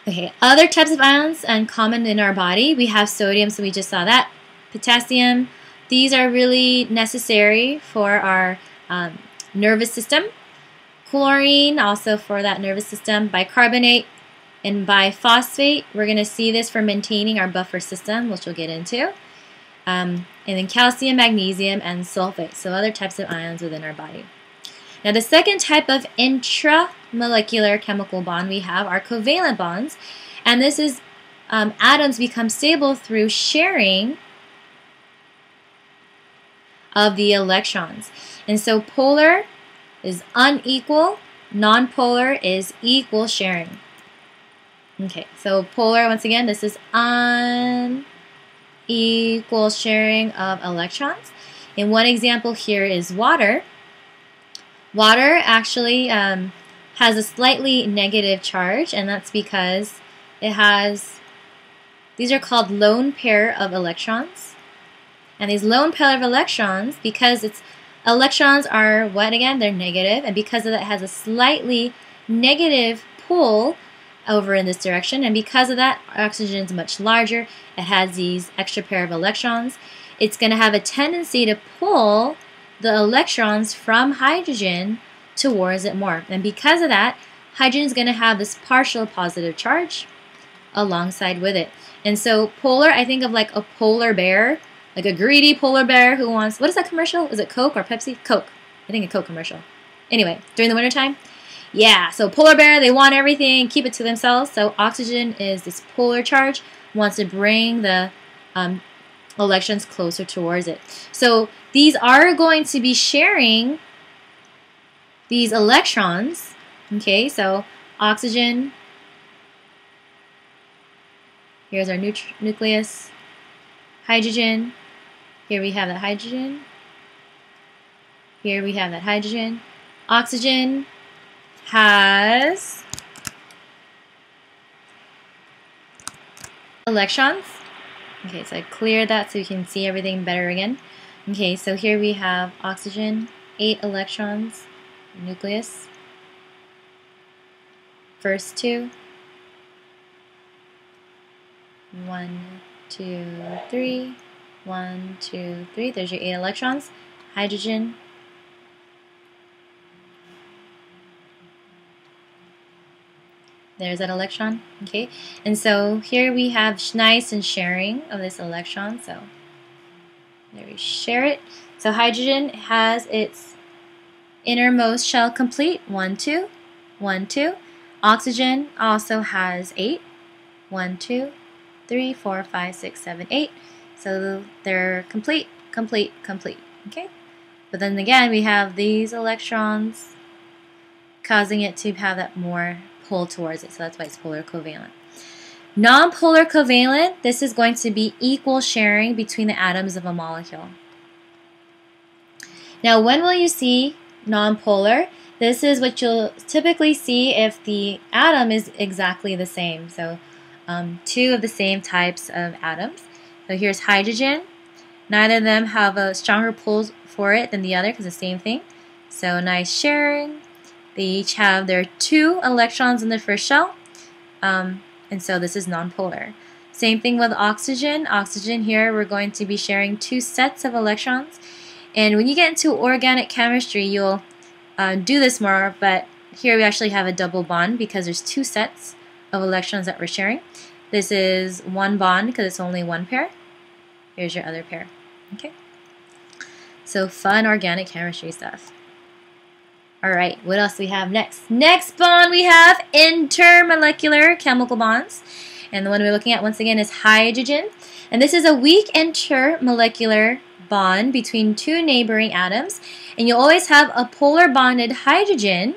Okay, other types of ions and common in our body. We have sodium, so we just saw that. Potassium. These are really necessary for our nervous system. Chlorine, also for that nervous system. Bicarbonate and biphosphate. We're going to see this for maintaining our buffer system, which we'll get into. And then calcium, magnesium, and sulfate. So other types of ions within our body. Now the second type of intramolecular chemical bond we have are covalent bonds. And this is atoms become stable through sharing of the electrons. And so polar is unequal, nonpolar is equal sharing. Okay, so polar, once again, this is unequal sharing of electrons. And one example here is water. Water actually has a slightly negative charge, and that's because it has, these are called lone pair of electrons. And these lone pair of electrons, because its electrons are what again? They're negative, and because of that it has a slightly negative pull over in this direction, and because of that oxygen is much larger, it has these extra pair of electrons. It's going to have a tendency to pull the electrons from hydrogen towards it more, and because of that, hydrogen is going to have this partial positive charge alongside with it. And so polar, I think of like a polar bear, like a greedy polar bear who wants, what is that commercial? Is it Coke or Pepsi? Coke. I think a Coke commercial. Anyway, during the wintertime. Yeah, so polar bear, they want everything, keep it to themselves. So oxygen is this polar charge, wants to bring the electrons closer towards it. So these are going to be sharing these electrons. Okay, so oxygen, here's our nucleus, hydrogen, here we have that hydrogen, here we have that hydrogen. Oxygen has electrons. Okay, so I cleared that so you can see everything better again. Okay, so here we have oxygen, 8 electrons, nucleus, first 2, 1, 2, 3, 1, 2, 3, there's your 8 electrons, hydrogen, there's that electron, okay? And so here we have nice and sharing of this electron, so there we share it. So hydrogen has its innermost shell complete, 1, 2, 1, 2. Oxygen also has 8, 1, 2, 3, 4, 5, 6, 7, 8. So they're complete, okay? But then again, we have these electrons causing it to have that more pull towards it, so that's why it's polar covalent. Nonpolar covalent, this is going to be equal sharing between the atoms of a molecule. Now, when will you see nonpolar? This is what you'll typically see if the atom is exactly the same. So 2 of the same types of atoms. So here's hydrogen. Neither of them have a stronger pull for it than the other because it's the same thing. So nice sharing. They each have their 2 electrons in the first shell. And so this is nonpolar. Same thing with oxygen. Oxygen here, we're going to be sharing 2 sets of electrons. And when you get into organic chemistry, you'll do this more, but here we actually have a double bond because there's 2 sets of electrons that we're sharing. This is 1 bond because it's only 1 pair. Here's your other pair. Okay. So fun organic chemistry stuff. All right, what else do we have next? Next bond we have intermolecular chemical bonds. And the one we're looking at once again is hydrogen. And this is a weak intermolecular bond between two neighboring atoms. And you always have a polar bonded hydrogen.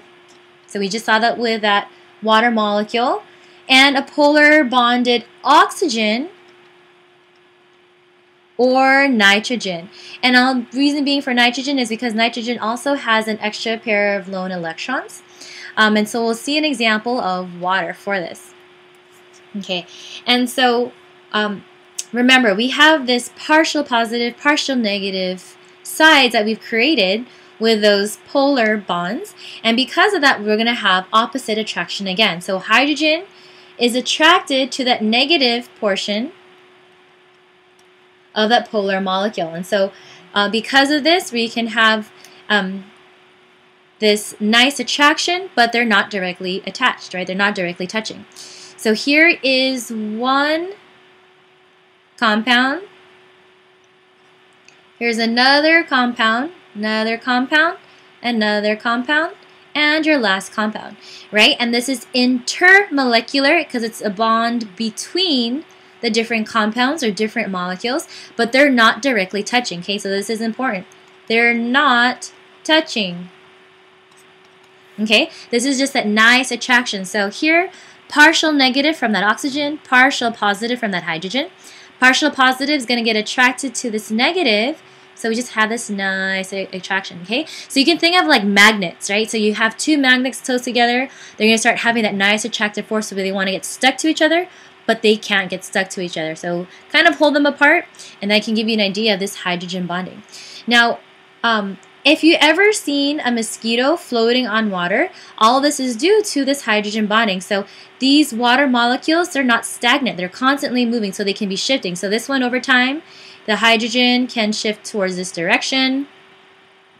So we just saw that with that water molecule. And a polar bonded oxygen or nitrogen. And the reason being for nitrogen is because nitrogen also has an extra pair of lone electrons. And so we'll see an example of water for this. Okay, and so remember, we have this partial positive, partial negative sides that we've created with those polar bonds. And because of that, we're going to have opposite attraction again. So hydrogen is attracted to that negative portion of that polar molecule. And so because of this, we can have this nice attraction, but they're not directly attached, right? They're not directly touching. So here is one compound. Here's another compound, another compound, another compound, and your last compound, right? And this is intermolecular because it's a bond between the different compounds or different molecules, but they're not directly touching, okay? So this is important. They're not touching, okay? This is just that nice attraction. So here, partial negative from that oxygen, partial positive from that hydrogen. Partial positive is going to get attracted to this negative, so we just have this nice attraction, okay? So you can think of like magnets, right? So you have two magnets close together. They're going to start having that nice attractive force where they want to get stuck to each other, but they can't get stuck to each other. So kind of hold them apart, and that can give you an idea of this hydrogen bonding. Now, if you ever seen a mosquito floating on water, all of this is due to this hydrogen bonding. So these water molecules, they're not stagnant. They're constantly moving, so they can be shifting. So this one over time, the hydrogen can shift towards this direction.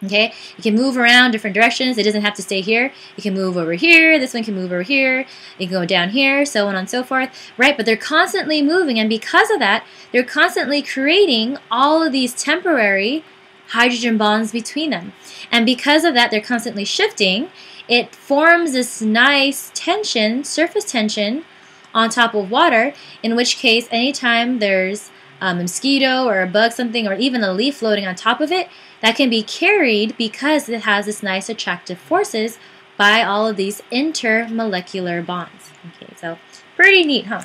Okay, you can move around different directions. It doesn't have to stay here. You can move over here. This one can move over here. You can go down here, so on and so forth, right? But they're constantly moving, and because of that, they're constantly creating all of these temporary hydrogen bonds between them. And because of that, they're constantly shifting. It forms this nice tension, surface tension, on top of water, in which case, anytime there's a mosquito or a bug, something, or even a leaf floating on top of it, that can be carried because it has this nice attractive forces by all of these intermolecular bonds. Okay, so pretty neat, huh?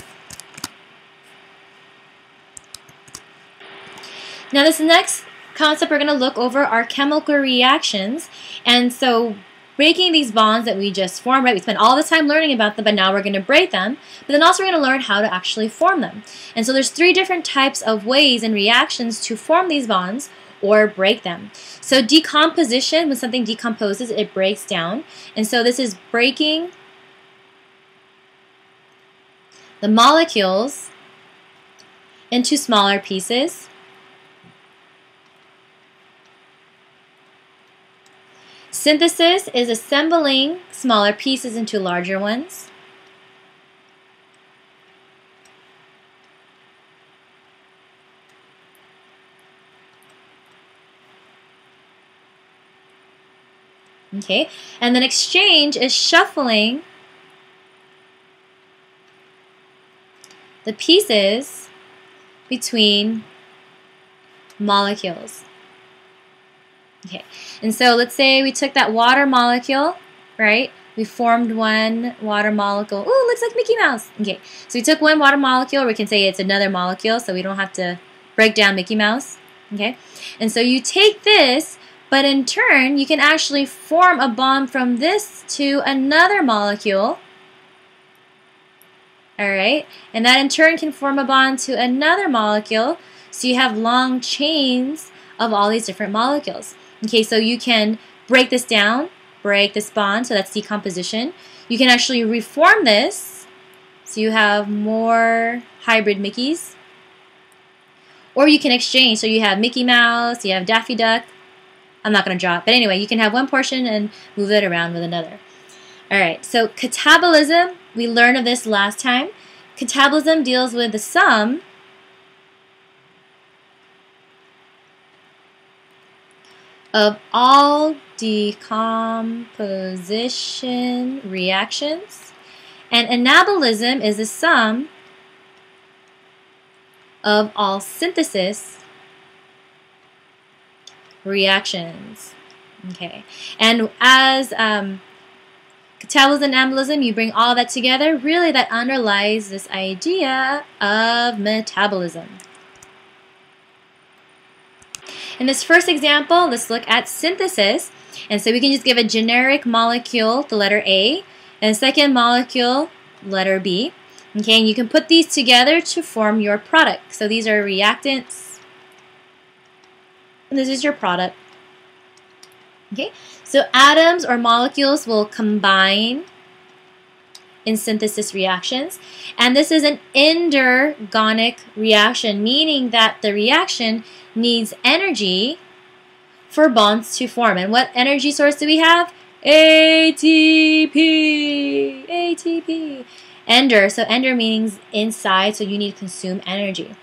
Now this next concept we're going to look over are chemical reactions. And so breaking these bonds that we just formed, right? We spent all this time learning about them, but now we're going to break them. But then also we're going to learn how to actually form them. And so there's three different types of ways and reactions to form these bonds or break them. So decomposition, when something decomposes, it breaks down. And so this is breaking the molecules into smaller pieces. Synthesis is assembling smaller pieces into larger ones. Okay, and then exchange is shuffling the pieces between molecules. Okay, and so let's say we took that water molecule, right? We formed one water molecule. Ooh, looks like Mickey Mouse. Okay, so we took one water molecule, or we can say it's another molecule, so we don't have to break down Mickey Mouse. Okay, and so you take this, but in turn, you can actually form a bond from this to another molecule. All right, and that in turn can form a bond to another molecule, so you have long chains of all these different molecules. Okay, so you can break this down, break this bond, so that's decomposition. You can actually reform this, so you have more hybrid Mickeys. Or you can exchange, so you have Mickey Mouse, you have Daffy Duck. I'm not going to draw it, but anyway, you can have one portion and move it around with another. Alright, so catabolism, we learned of this last time. Catabolism deals with the sum of all decomposition reactions. And anabolism is the sum of all synthesis reactions. Okay, and as catabolism and anabolism, you bring all that together, really that underlies this idea of metabolism. In this first example, let's look at synthesis. And so we can just give a generic molecule, the letter A, and a second molecule, letter B. Okay, and you can put these together to form your product. So these are reactants, and this is your product. Okay, so atoms or molecules will combine in synthesis reactions, and this is an inorganic reaction, meaning that the reaction needs energy for bonds to form. And what energy source do we have? ATP. ATP. Ender. So ender means inside, so you need to consume energy.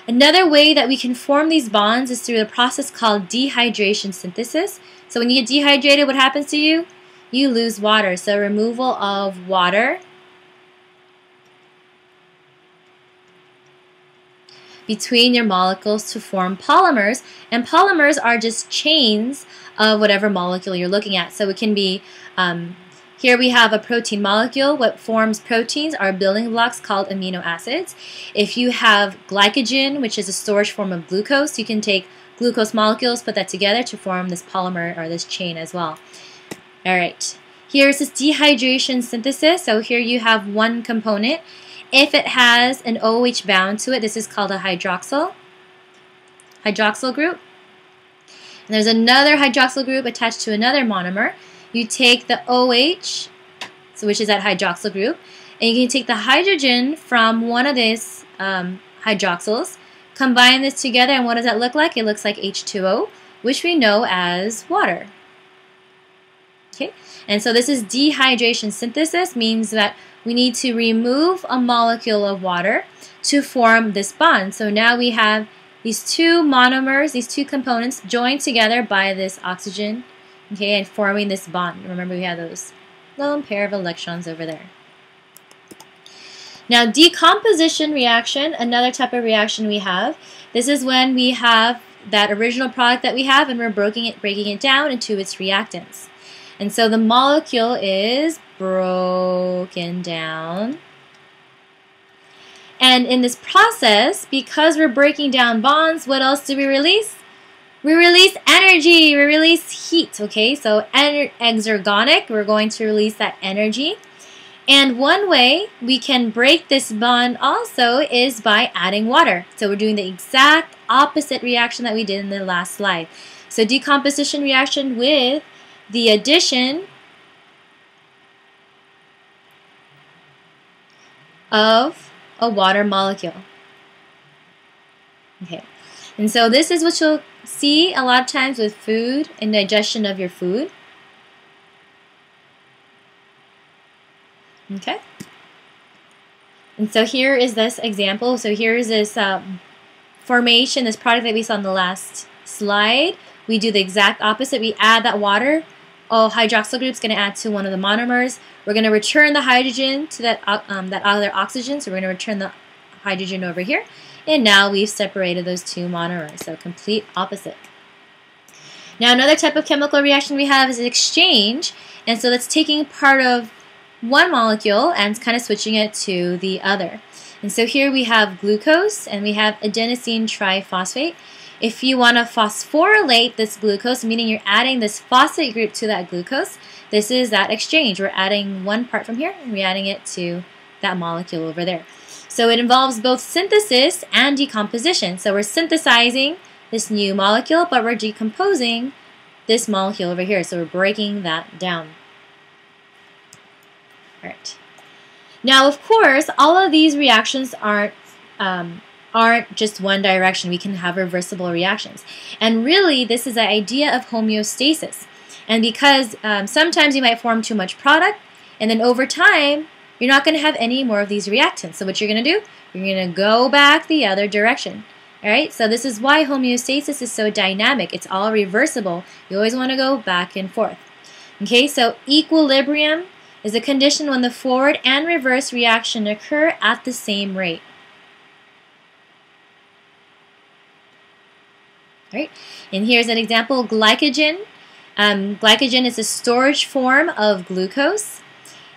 Another way that we can form these bonds is through a process called dehydration synthesis. So when you get dehydrated, what happens to you? You lose water. So removal of water between your molecules to form polymers. And polymers are just chains of whatever molecule you're looking at. So it can be, here we have a protein molecule. What forms proteins are building blocks called amino acids. If you have glycogen, which is a storage form of glucose, you can take glucose molecules, put that together to form this polymer or this chain as well. All right, here's this dehydration synthesis. So here you have one component. If it has an OH bound to it, this is called a hydroxyl group. And there's another hydroxyl group attached to another monomer. You take the OH, so which is that hydroxyl group, and you can take the hydrogen from one of these hydroxyls, combine this together, and what does that look like? It looks like H2O, which we know as water. Okay, and so this is dehydration synthesis, means that we need to remove a molecule of water to form this bond. So now we have these two monomers, these two components joined together by this oxygen, okay, and forming this bond. Remember, we have those lone pair of electrons over there. Now, decomposition reaction, another type of reaction we have. This is when we have that original product that we have and we're breaking it down into its reactants. And so the molecule is broken down. And in this process, because we're breaking down bonds, what else do we release? We release energy, we release heat, okay? So exergonic, we're going to release that energy. And one way we can break this bond also is by adding water. So we're doing the exact opposite reaction that we did in the last slide. So decomposition reaction with the addition of a water molecule. Okay, and so this is what you'll see a lot of times with food and digestion of your food. Okay, and so here is this example. So here's this formation, this product that we saw in the last slide. We do the exact opposite. We add that water. Oh, hydroxyl group is going to add to one of the monomers. We're going to return the hydrogen to that other oxygen. So we're going to return the hydrogen over here. And now we've separated those two monomers. So complete opposite. Now another type of chemical reaction we have is an exchange. And so that's taking part of one molecule and kind of switching it to the other. And so here we have glucose and we have adenosine triphosphate. If you want to phosphorylate this glucose, meaning you're adding this phosphate group to that glucose, this is that exchange. We're adding one part from here and we're adding it to that molecule over there. So it involves both synthesis and decomposition. So we're synthesizing this new molecule, but we're decomposing this molecule over here. So we're breaking that down. All right. Now, of course, all of these reactions aren't just one direction. We can have reversible reactions. And really, this is the idea of homeostasis. And because sometimes you might form too much product, and then over time, you're not going to have any more of these reactants. So what you're going to do, you're going to go back the other direction. Alright, so this is why homeostasis is so dynamic. It's all reversible. You always want to go back and forth. Okay, so equilibrium is a condition when the forward and reverse reaction occur at the same rate. Right? And here's an example, glycogen. Glycogen is a storage form of glucose.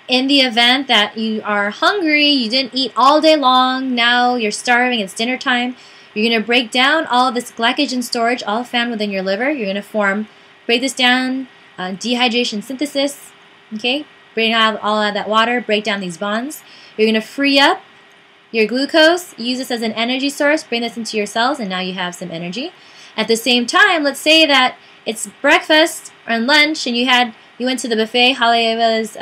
In the event that you are hungry, you didn't eat all day long, now you're starving, it's dinner time, you're going to break down all of this glycogen storage, all found within your liver. You're going to break this down, dehydration synthesis, okay? Bring out all of that water, break down these bonds. You're going to free up your glucose, use this as an energy source, bring this into your cells, and now you have some energy. At the same time, let's say that it's breakfast or lunch and you went to the buffet, Haleva's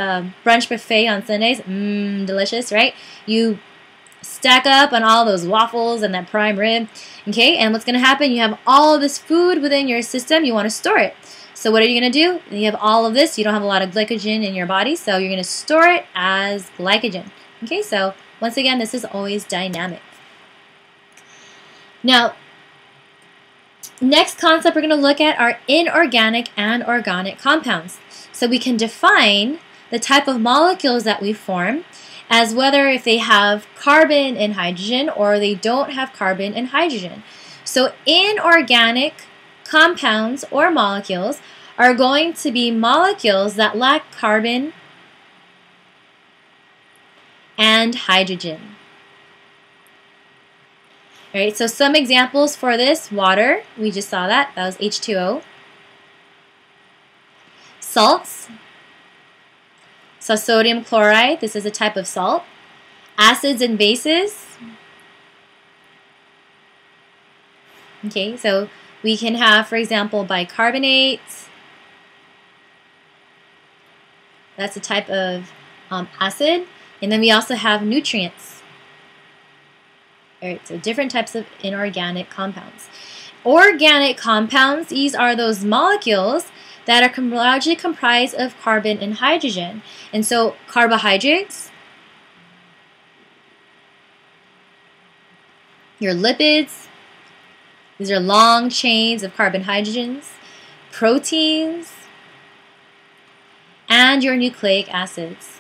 brunch buffet on Sundays. Delicious, right? You stack up on all those waffles and that prime rib. Okay, and what's going to happen? You have all of this food within your system. You want to store it. So what are you going to do? You have all of this. You don't have a lot of glycogen in your body, so you're going to store it as glycogen. Okay, so once again, this is always dynamic. Now, next concept we're going to look at are inorganic and organic compounds. So we can define the type of molecules that we form as whether if they have carbon and hydrogen or they don't have carbon and hydrogen. So inorganic compounds or molecules are going to be molecules that lack carbon and hydrogen. All right, so some examples for this: water, we just saw that was H2O. Salts, so sodium chloride, this is a type of salt. Acids and bases. Okay, so we can have, for example, bicarbonates. That's a type of acid. And then we also have nutrients. All right, so different types of inorganic compounds. Organic compounds, these are those molecules that are largely comprised of carbon and hydrogen. And so carbohydrates, your lipids, these are long chains of carbon-hydrogens, proteins, and your nucleic acids.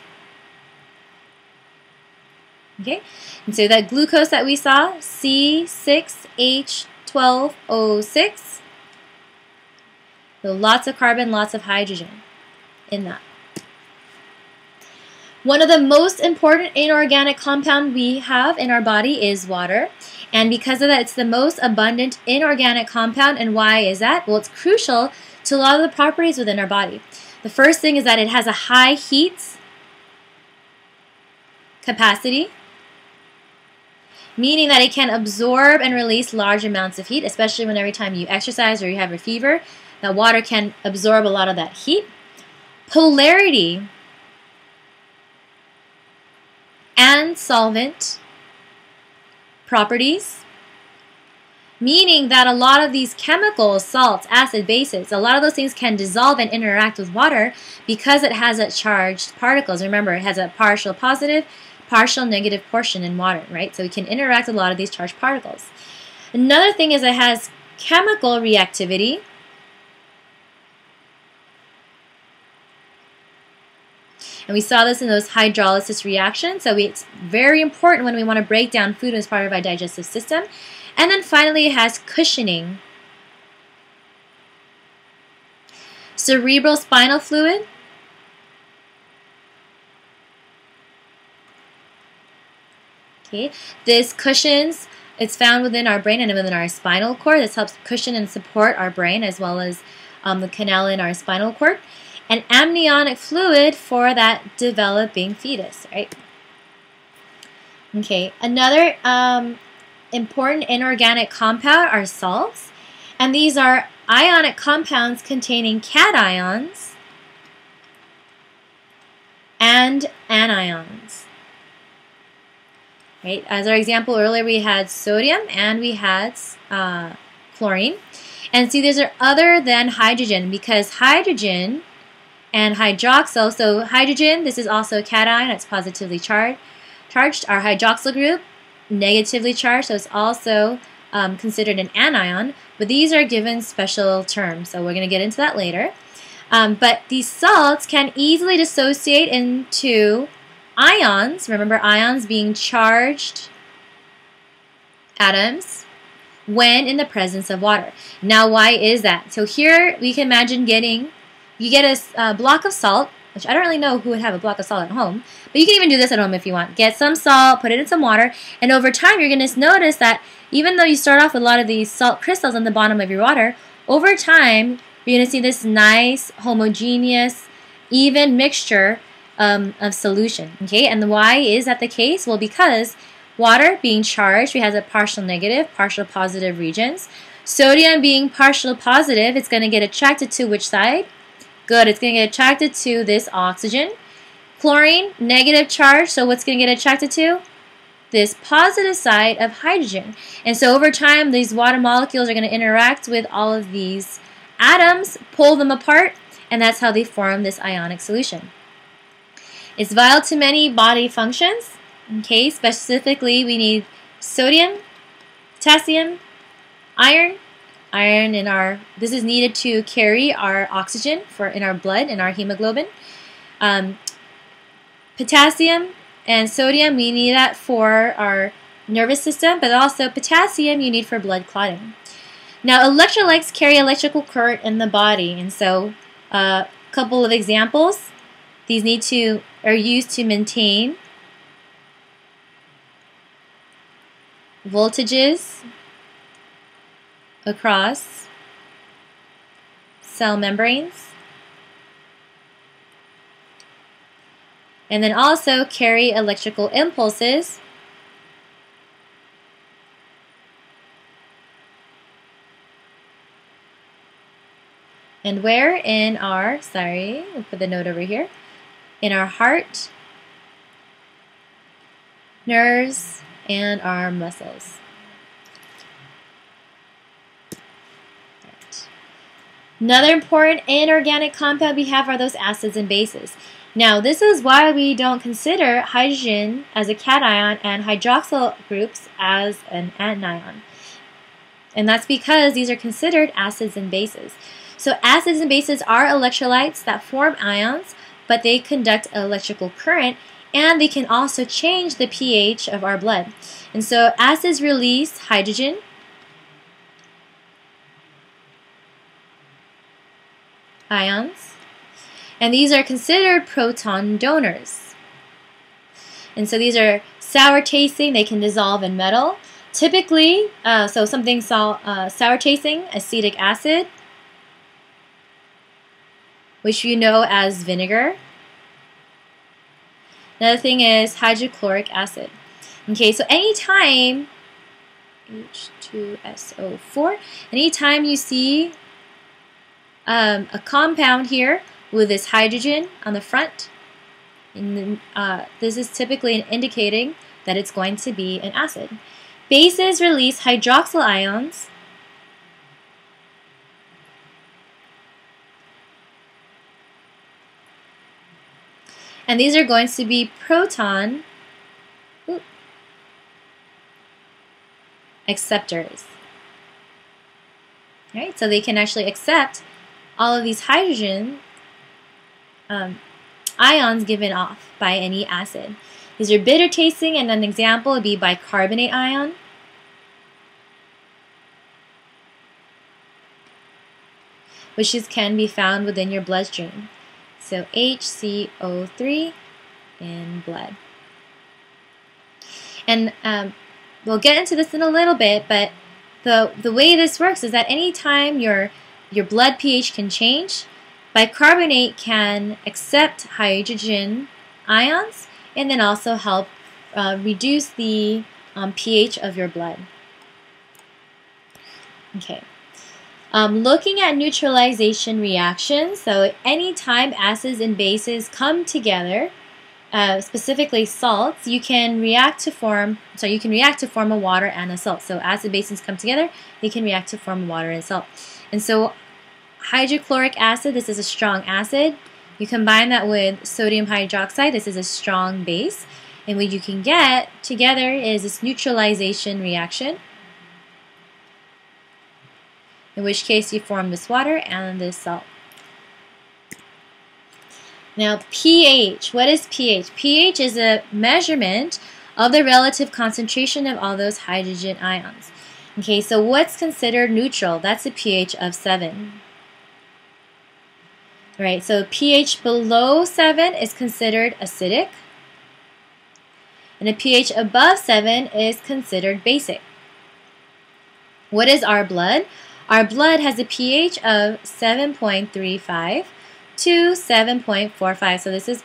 Okay, and so that glucose that we saw, C6H12O6, so lots of carbon, lots of hydrogen in that. One of the most important inorganic compound we have in our body is water. And because of that, it's the most abundant inorganic compound. And why is that? Well, it's crucial to a lot of the properties within our body. The first thing is that it has a high heat capacity, meaning that it can absorb and release large amounts of heat, especially when every time you exercise or you have a fever. That water can absorb a lot of that heat. Polarity and solvent properties, meaning that a lot of these chemicals, salts, acid, bases, a lot of those things can dissolve and interact with water because it has a charged particles. Remember, it has a partial positive, partial negative portion in water, right? So it can interact with a lot of these charged particles. Another thing is it has chemical reactivity. And we saw this in those hydrolysis reactions. So it's very important when we want to break down food as part of our digestive system. And then finally, it has cushioning. Cerebral spinal fluid. Okay, this cushions, it's found within our brain and within our spinal cord. This helps cushion and support our brain as well as the canal in our spinal cord. And amniotic fluid for that developing fetus, right? Okay, another important inorganic compound are salts. And these are ionic compounds containing cations and anions. Right? As our example earlier, we had sodium and we had chlorine. And see, these are other than hydrogen because hydrogen and hydroxyl, so hydrogen, this is also a cation, it's positively charged. Our hydroxyl group, negatively charged, so it's also considered an anion, but these are given special terms, so we're going to get into that later. But these salts can easily dissociate into ions. Remember, ions being charged atoms when in the presence of water. Now, why is that? So here we can imagine you get a block of salt, which I don't really know who would have a block of salt at home, but you can even do this at home if you want. Get some salt, put it in some water, and over time you're going to notice that even though you start off with a lot of these salt crystals on the bottom of your water, over time you're going to see this nice, homogeneous, even mixture of solution. Okay, and why is that the case? Well, because water being charged, we have a partial negative, partial positive regions. Sodium being partial positive, it's going to get attracted to which side? Good, it's going to get attracted to this oxygen. Chlorine, negative charge, so what's going to get attracted to? This positive side of hydrogen. And so over time, these water molecules are going to interact with all of these atoms, pull them apart, and that's how they form this ionic solution. It's vital to many body functions. Okay, specifically we need sodium, potassium, iron. This is needed to carry our oxygen in our blood, in our hemoglobin. Potassium and sodium, we need that for our nervous system, but also potassium you need for blood clotting. Now, electrolytes carry electrical current in the body, and so a couple of examples. These are used to maintain voltages across cell membranes, and then also carry electrical impulses and where in our, we'll put the note over here, in our heart, nerves, and our muscles. Another important inorganic compound we have are those acids and bases. Now, this is why we don't consider hydrogen as a cation and hydroxyl groups as an anion. And that's because these are considered acids and bases. So acids and bases are electrolytes that form ions, but they conduct electrical current, and they can also change the pH of our blood. And so acids release hydrogen, ions, and these are considered proton donors. And so these are sour tasting, they can dissolve in metal. Typically, so something sour tasting, acetic acid, which you know as vinegar. Another thing is hydrochloric acid. Okay, so anytime, H2SO4, anytime you see a compound here with this hydrogen on the front, and this is typically indicating that it's going to be an acid. Bases release hydroxyl ions, and these are going to be proton acceptors. All right, so they can actually accept all of these hydrogen ions given off by any acid. These are bitter tasting, and an example would be bicarbonate ion, which can be found within your bloodstream. So HCO3 in blood. And we'll get into this in a little bit, but the way this works is that anytime your blood pH can change, bicarbonate can accept hydrogen ions and then also help reduce the pH of your blood. Okay. Looking at neutralization reactions, so anytime acids and bases come together, specifically salts, you can react to form a water and a salt. So acid bases come together, they can react to form water and salt. And so hydrochloric acid, this is a strong acid. You combine that with sodium hydroxide, this is a strong base. And what you can get together is this neutralization reaction. in which case you form this water and this salt. Now pH, what is pH? pH is a measurement of the relative concentration of all those hydrogen ions. Okay, so what's considered neutral? That's a pH of 7. Right, so pH below 7 is considered acidic, and a pH above 7 is considered basic. What is our blood? Our blood has a pH of 7.35 to 7.45, so this is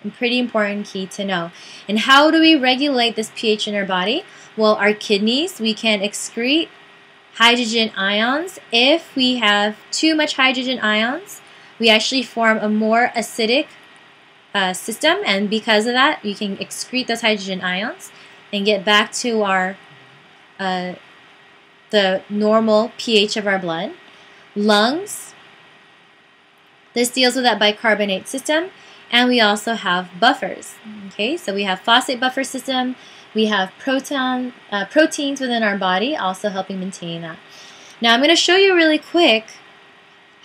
a pretty important key to know. And how do we regulate this pH in our body? Well, our kidneys, we can excrete hydrogen ions. If we have too much hydrogen ions, we actually form a more acidic system, and because of that, you can excrete those hydrogen ions and get back to our the normal pH of our blood. Lungs, this deals with that bicarbonate system, and we also have buffers. Okay, so we have phosphate buffer system. We have proteins within our body, also helping maintain that. Now I'm going to show you really quick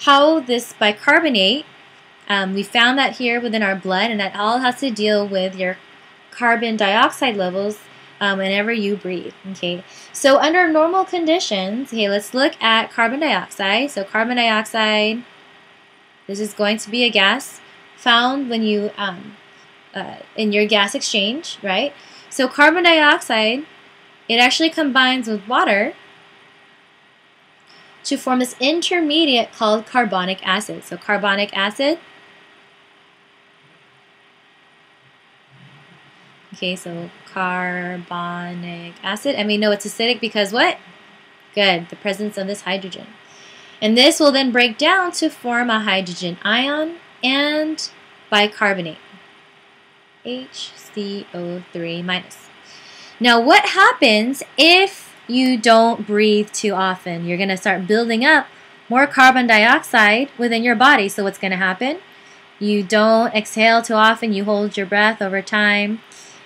how this bicarbonate, we found that here within our blood, and that all has to deal with your carbon dioxide levels whenever you breathe. Okay, so under normal conditions, okay, let's look at carbon dioxide. So carbon dioxide, this is going to be a gas found when you in your gas exchange, right? So carbon dioxide, it actually combines with water to form this intermediate called carbonic acid. So carbonic acid, okay, so carbonic acid, and we know it's acidic because what? Good, the presence of this hydrogen. And this will then break down to form a hydrogen ion and bicarbonate, HCO3 minus. Now what happens if you don't breathe too often? You're going to start building up more carbon dioxide within your body. So what's going to happen? You don't exhale too often, you hold your breath over time,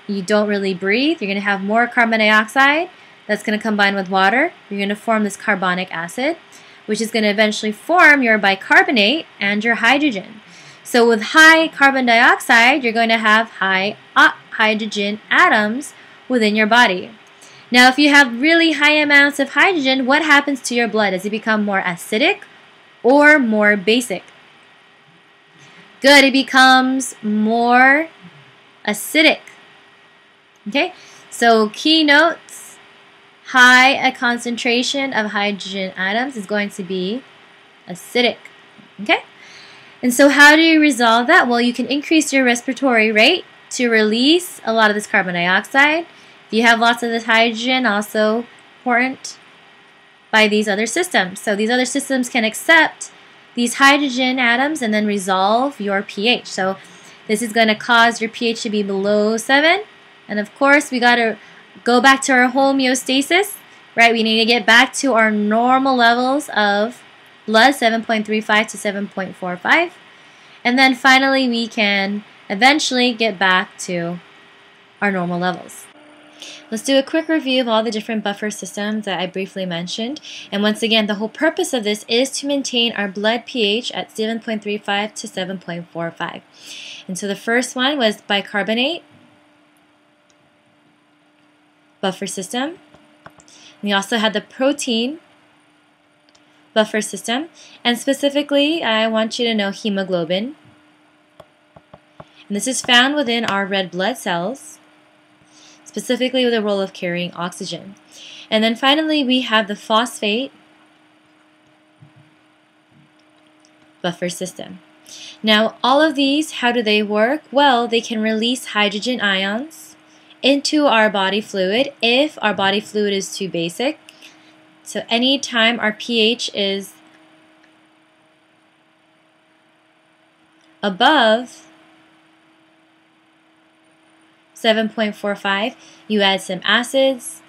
you don't really breathe, you're going to have more carbon dioxide that's going to combine with water. You're going to form this carbonic acid, which is going to eventually form your bicarbonate and your hydrogen. So with high carbon dioxide, you're going to have high hydrogen atoms within your body. Now, if you have really high amounts of hydrogen, what happens to your blood? Does it become more acidic or more basic? Good, it becomes more acidic. Okay, so key notes, high concentration of hydrogen atoms is going to be acidic. Okay, and so how do you resolve that? Well, you can increase your respiratory rate to release a lot of this carbon dioxide. If you have lots of this hydrogen, also important by these other systems. So these other systems can accept these hydrogen atoms and then resolve your pH. So this is going to cause your pH to be below 7. And of course, we got to go back to our homeostasis, right? We need to get back to our normal levels of blood, 7.35 to 7.45. And then finally, we can eventually get back to our normal levels. Let's do a quick review of all the different buffer systems that I briefly mentioned. And once again, the whole purpose of this is to maintain our blood pH at 7.35 to 7.45. And so the first one was bicarbonate buffer system. We also had the protein buffer system. And specifically, I want you to know hemoglobin. And this is found within our red blood cells, specifically with the role of carrying oxygen. And then finally, we have the phosphate buffer system. Now, all of these, how do they work? Well, they can release hydrogen ions into our body fluid if our body fluid is too basic. So anytime our pH is above 7.45, you add some acids,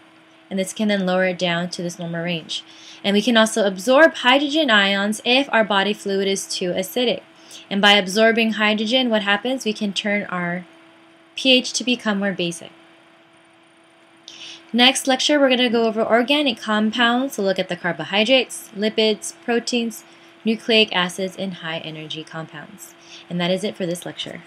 and this can then lower it down to this normal range. And we can also absorb hydrogen ions if our body fluid is too acidic. And by absorbing hydrogen, what happens? We can turn our pH to become more basic. Next lecture, we're going to go over organic compounds. So look at the carbohydrates, lipids, proteins, nucleic acids, and high energy compounds. And that is it for this lecture.